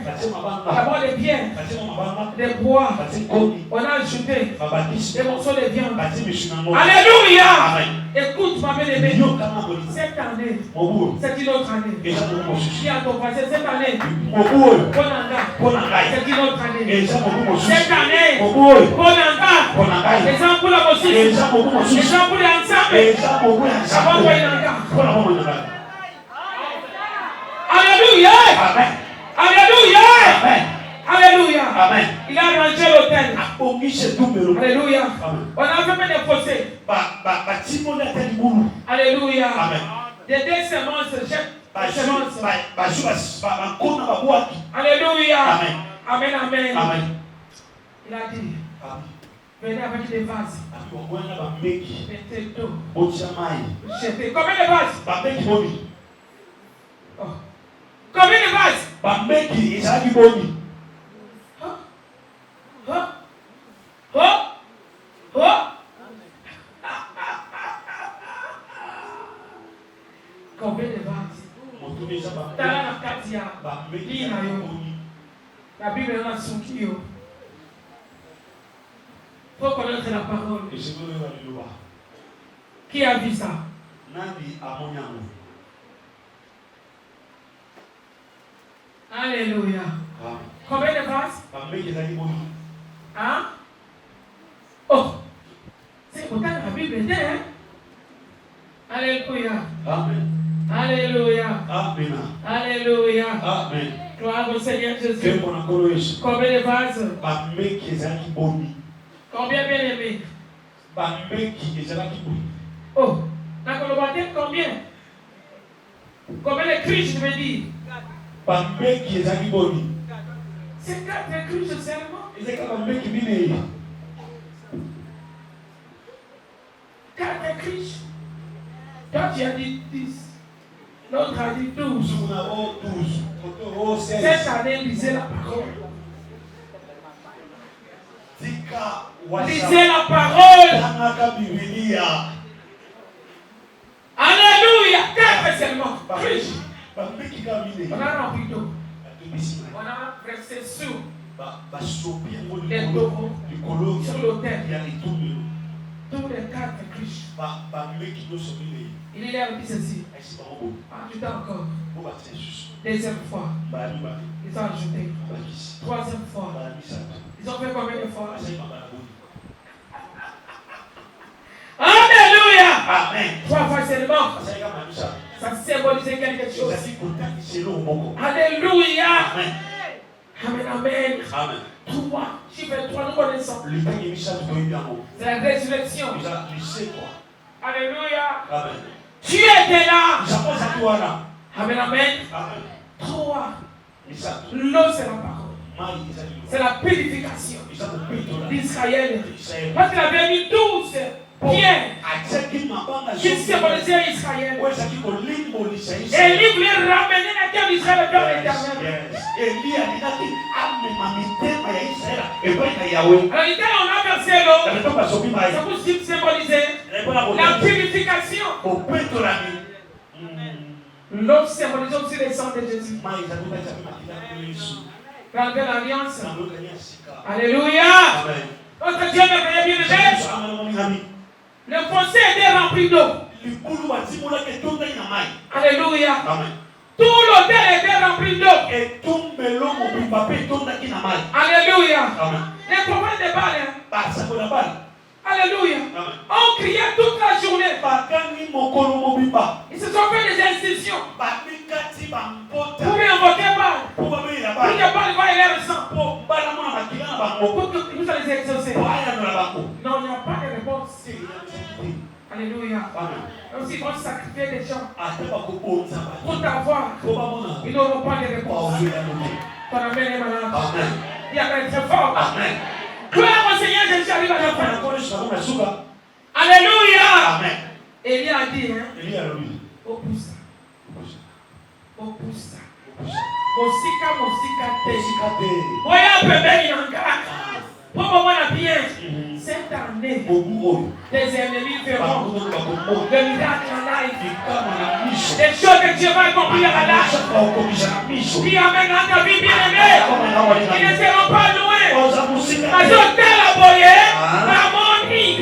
D'abord des pierres. Des bois. On a ajouté des morceaux de viande. Alléluia. Écoute, ma bien-aimée. Cette année, c'est une autre année. Dis à ton voisin, cette année, Bonanga, c'est une autre année. Cette année, Bonanga, les gens pour la musique, les gens pour l'ensemble, Alléluia. Amen. Alléluia. Amen. Alléluia. Amen. Il a rangé l'autel. Alléluia. Amen. On a fait des fossés. Alléluia. Amen. Des deux semences, semences. Alléluia. Amen. Amen, amen. Amen. Il a dit, venez avec des vases. Mettez d'eau. Jetez. Combien de vases? Oh. Combien de vases? Combien de vases? La Bible est là sous qui? Il faut connaître la parole. Qui a vu ça? Alléluia. Combien de vases? Hein? Oh! C'est pourtant la Bible est hein? Alléluia. Amen. Alléluia. Amen. Alléluia. Amen. Gloire au Seigneur Jésus. Combien de vases? Combien bien aimé? Oh! D'accord, le baptême combien? Combien de cruches je veux dire? C'est 4 cruches seulement. 4 cruches. Toi tu as dit 10. L'autre a dit 12. Cette année, lisez la parole. Lisez la parole. Alléluia. 4 seulement. Cruches. On a rempli d'eau. On a versé sous les taureaux sur l'autel. Tous les 4 cruches. Il leur dit ceci. Ajouté encore. Deuxième fois. Ils ont ajouté. Troisième fois. Ils ont fait combien de fois? Alléluia. Amen. 3 fois seulement. Ça symbolisait quelque chose. Alléluia. Amen. Amen, amen. Amen. 3. Chiffre 3, nous connaissons. C'est la résurrection. Alléluia. Amen. Tu étais là. Amen, amen. 3. L'eau, c'est la parole. C'est la purification d'Israël. Parce qu'il avait mis 12 pierres qui symbolisaient Israël. Et lui voulait ramener la terre d'Israël vers l'éternel. Alors, on a versé l'eau. Ça vous symboliser la purification. L'eau symbolise aussi le sang de Jésus. Dans l'alliance. Alléluia. Notre Dieu merveilleux bien-aimé. Le fossé était rempli d'eau. Alléluia. Tout l'hôtel était rempli d'eau. Alléluia. Les prophètes de Baal. Alléluia. On criait toute la journée. Ils se sont fait des institutions pour invoquer Baal. Pour que Baal voie leur sang. Pour que nous allons les exaucer. Non, il n'y a pas de réponse. Alléluia. Même s'ils vont sacrifier des gens pour t'avoir, ils n'auront pas de réponse. Ton amen est malade. Il y a très fort. Amen. Gloire au Seigneur Jésus arrive à la fin. Alléluia. Amen. Élie a dit, hein? Opoussa. Mosika te. Oya pembeni yanga. Pour moi, la bien. Cette année, des ennemis verront le miracle en live. Des choses que Dieu va accomplir à live. Qui amènent dans ta vie bien aimée. Qui ne seront pas loin. Parce que tel a boyé, par mon vie.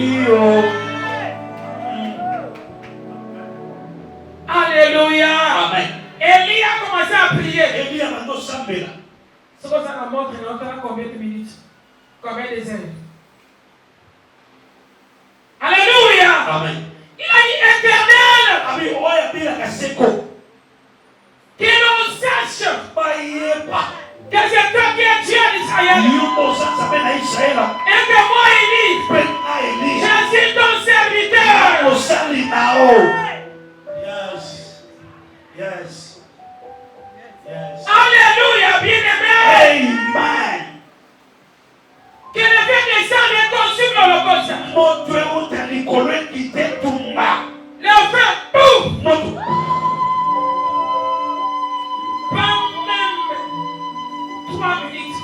Alléluia. Amen. Élie a commencé à prier. Ce que ça nous montre, il y a combien de minutes? Combien de heures? Alléluia. Amen. Il a dit éternel. Que l'on sache que c'est toi qui es Dieu d'Israël. Et que moi, Élie, je suis ton serviteur. Yes. Alléluia, bien-aimé. Amen. Que le feu descende et consume l'holocauste. Le feu, boum. Pas même 3 minutes.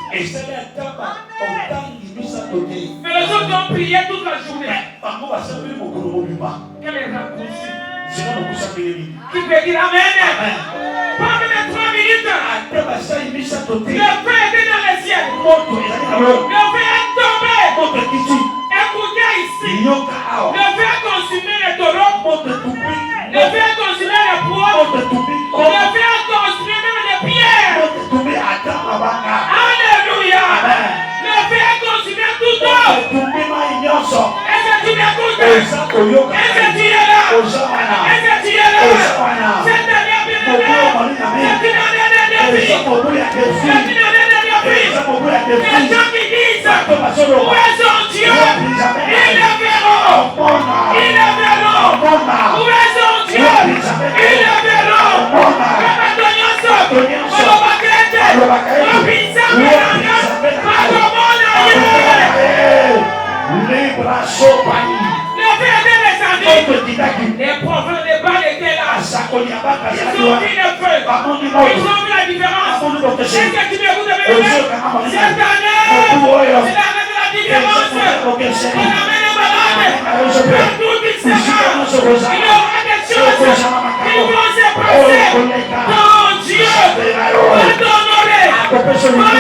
Mais les autres ont prié toute la journée. Quel est raccourci? Qui peut dire Amen? Pas même 3 minutes. Le feu était dans le ciel. Le feu est tombé. Écoutez ici. Le feu a consumé les taureaux. Le feu a consumé les poids. Le feu a consumé même les pierres. Alléluia. Le feu a consumé tout d'or. Est-ce que tu m'écoutes? Est-ce que tu es là? Est-ce que tu es là? Cette dernière bien-aimée, c'est une année de vie. C'est une année de vie. Les gens qui disent, où est son Dieu? Ils le verront. Ils le verront. Où est son Dieu? Ils le verront. Comme Antonio Sok, Olobakete, Robinsa Menanga, Matomona Yé. Le feu était descendu. Les prophètes de Baal étaient là. Ils ont vu le feu. Ils ont vu la différence. Est-ce que tu m'écoutes de mes frères? Cette année, c'est l'année de la différence. On amène les malades. Partout qui se passe, il y aura des choses qui vont se passer. Ton Dieu va t'honorer, va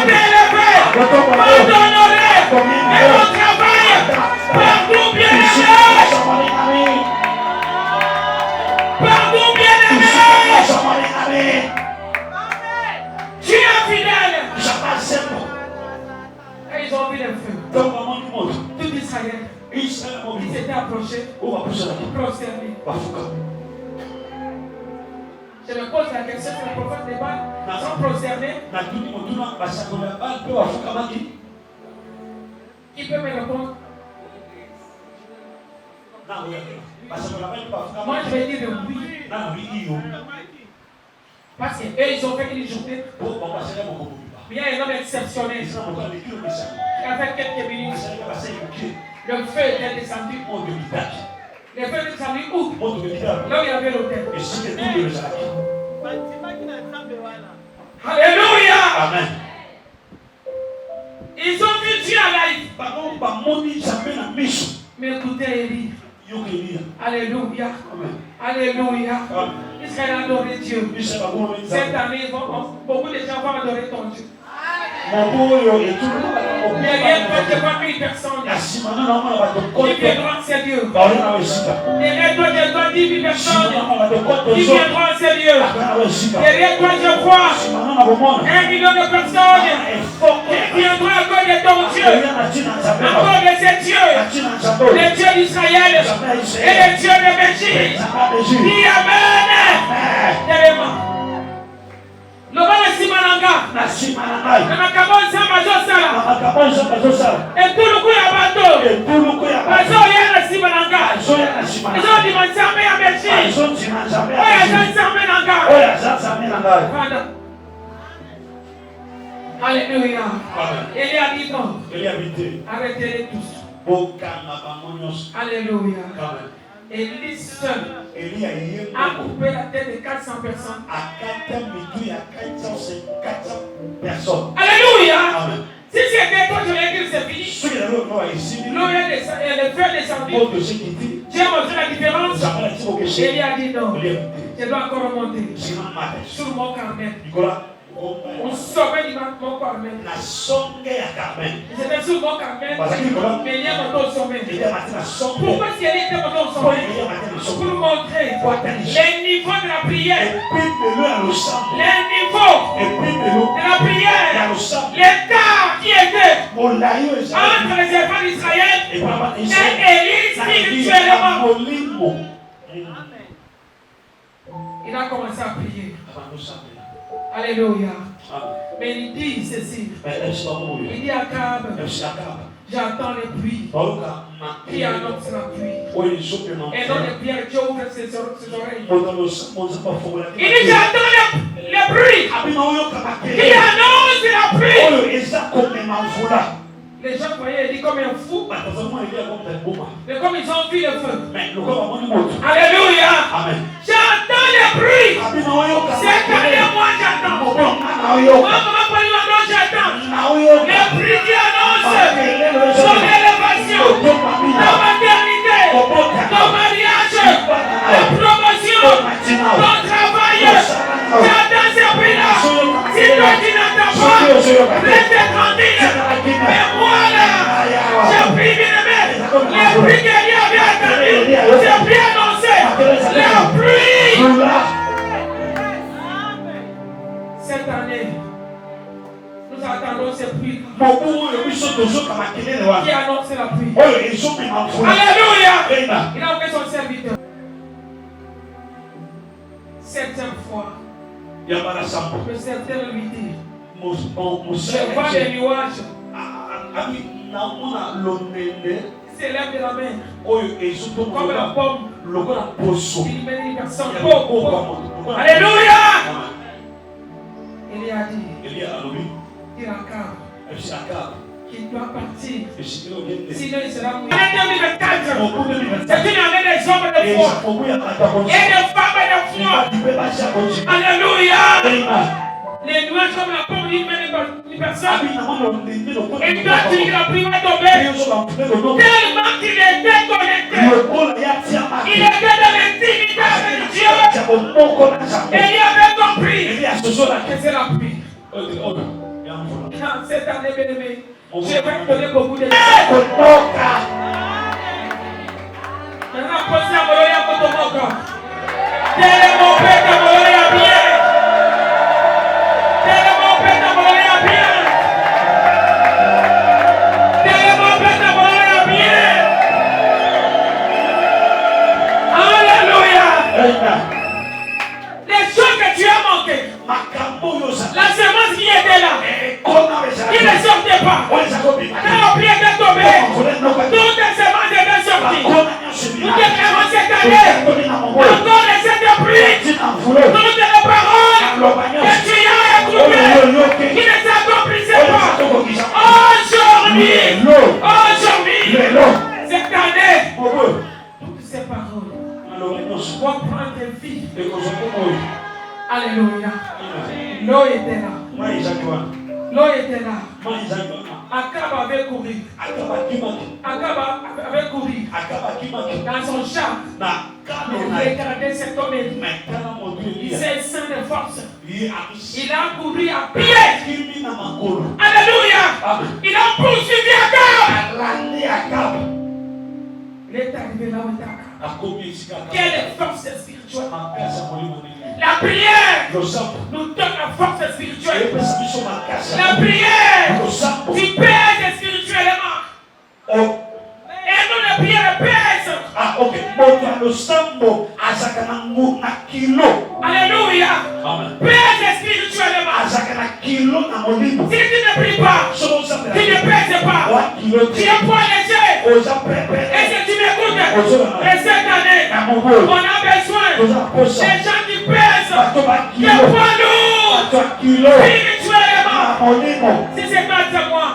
t'élever, va t'honorer. Et au travail, partout bien aimé. Partout bien aimé. Tu es fidèle. Et ils ont vu le feu. Tout Israël. Ils s'étaient approchés. Prosternés. Je me pose la question sur le prophète de Baal. Sont prosternés. Qui peut me répondre? Moi je vais dire oui. Parce qu'eux ils ont fait une journée. Il y a un homme exceptionnel. Avec quelques minutes, le feu est descendu. Le feu est descendu où? Là où il y avait l'hôtel. Alléluia. Amen. Ils ont vu Dieu à live. Mais écoutez Élie. Alléluia. Alléluia. Israël a adoré Dieu. Cette année, beaucoup de gens vont adorer ton Dieu. Derrière toi, tu vois 1000 personnes qui viendront en ces lieux. Derrière toi, tu vois 10 000 personnes qui viendront en ces lieux. Derrière toi, je vois 1 million de personnes qui viendront à cause de ton Dieu. À cause de ces dieux. Les dieux d'Israël et les dieux de Belgique. Dis Amen. Tellement. Le bas de Simananga. Le Makabonza Mazosala. Et tout le coup à bateau. Bazo y'a la Simananga. Ils ont dit Mansamé à Belgique. Oya Zansamé Nanga. Alléluia. Il a dit non. Arrêtez-les tous. Alléluia. Élie seul a coupé la tête de 400 personnes. Alléluia. Si c'était toi, je vais dire c'est c'est fini. Ceux qui avaient l'eau est ici. L'eau est le feu descendu. Pour de ceux qui disent. Tu as montré la différence. Élie a dit non. Je dois encore remonter. Sur mon Carmel. On sauvé mon Carmel. C'était sur mon Carmel. Mais il y a mon sommet. Pourquoi si elle était mon sommet? Pour montrer les niveaux de la prière. Les niveaux de la prière. L'état qui était entre les enfants d'Israël et Élie spirituellement. Il a commencé à prier. Alléluia. Mais il dit ceci. Il dit à Akab, j'entends les pluies qui annoncent la pluie. Et dans les pierres, Dieu ouvre ses oreilles. Il dit j'entends les pluies qui annoncent la pluie. Les gens voyaient, il dit comme un fou. Mais comme ils ont vu le feu. Alléluia. J'entends les bruits. C'est quand moi j'entends. Moi, comment j'entends. Les bruits qui annoncent son élévation, la maternité, ton mariage, la promotion, ton travail. J'entends ces bruits-là. Si toi tu n'entends pas, reste tranquille. Mais moi là, j'ai pris les pluies qu'elle avait attendues, j'ai pris annoncé la pluie. Cette année, nous attendons ces pluies qui annoncent la pluie. Alléluia. Il a envoyé son serviteur. 7e fois, le serviteur lui dit, je vois les nuages s'élève de la mer comme la pomme d'une bénédiction. Alléluia. Il a dit, il a Akab qu'il doit partir, sinon il sera mouillé. C'est une année des hommes de foi et des femmes de foi. Alléluia. Les nuages comme la pomme d'une personne. Et quand il a pris ma tombée, tellement qu'il était connecté, il était dans l'intimité avec Dieu. Et il avait compris que c'est la pluie. Dans cette année, bien-aimé, je vais te donner beaucoup de choses. Maintenant, posez à Moloya Kotomoka. Quel est mon père de Moloya bien? Les choses que tu as manquées, la semence qui était là, qui ne sortait pas, quand la pluie était tombée, toutes les semences étaient sorties. Nous déclarons cette année, encore les cette pluie, toutes les paroles que tu as écoutées, qui ne s'accomplissaient pas. Aujourd'hui, cette année, toutes ces paroles vont prendre vie. Alléluia. L'eau était là. L'eau était là. Akab avait couru. Akab avait couru dans son char. Il regardait cet homme. Il s'est saint de force. Il a couru à pied. Alléluia. Il a poursuivi Akab. Il est arrivé là où il était. Quelle force spirituelle. La prière nous donne la force spirituelle. La prière tu pèses spirituellement. Et nous la prière pèse. Alléluia. Pèse spirituellement. Si tu ne pries pas, tu ne pèses pas. Tu es poids léger. Et si tu m'écoutes, et cette année, on a besoin des gens qui pèsent, qui poids lourd spirituellement. Si c'est grâce à moi,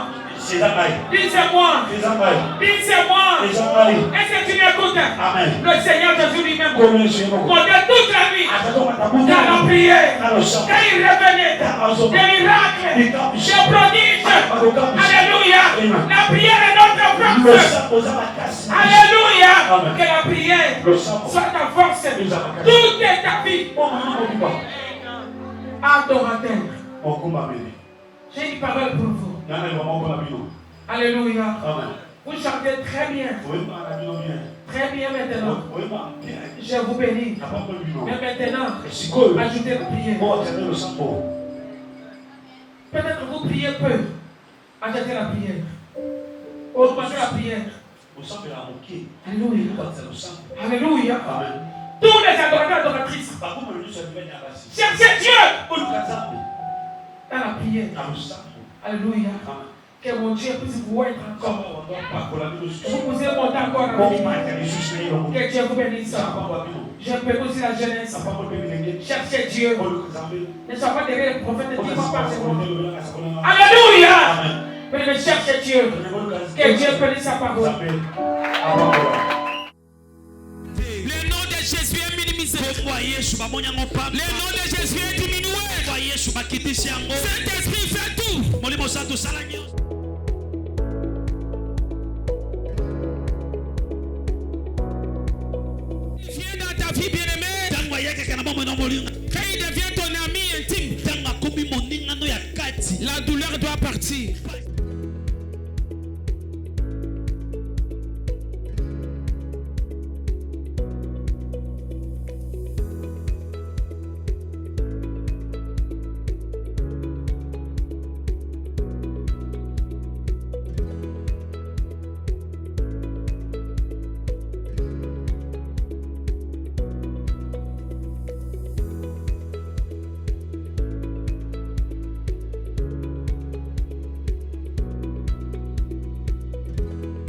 C'est la maille. Dis c'est moi. C'est la maille. Dis c'est moi. C'est la maille. Est-ce que tu m'écoutes? Amen. Le Seigneur Jésus lui-même Comme le Seigneur. pendant toute la vie, dans la prière, quand il revenait, des miracles, des prodiges. Alléluia. La prière est notre force. Alléluia. Que la prière soit ta force. Toute ta vie. Adorateur. J'ai une parole pour vous. Alléluia. Vous chantez très bien. Très bien maintenant. Je vous bénis. Mais maintenant, ajoutez la prière. Peut-être que vous priez peu. Ajoutez la prière. Augmentez la prière. Alléluia. Alléluia. Tous les adorateurs adoratrices. Cherchez Dieu. Dans la prière. Alléluia. Que mon Dieu puisse vous être encore. Vous pouvez monter encore. Que Dieu vous bénisse. Je peux aussi la jeunesse. Cherchez Dieu. Ne sois pas derrière les prophètes qui vont passer. Alléluia. Mais cherchez Dieu. Que Dieu bénisse sa parole. Le nom de Jésus est minimisé. Le nom de Jésus est diminué. Saint-Esprit fait tout. Viens dans ta vie bien-aimée. Quand il devient ton ami intime, la douleur doit partir.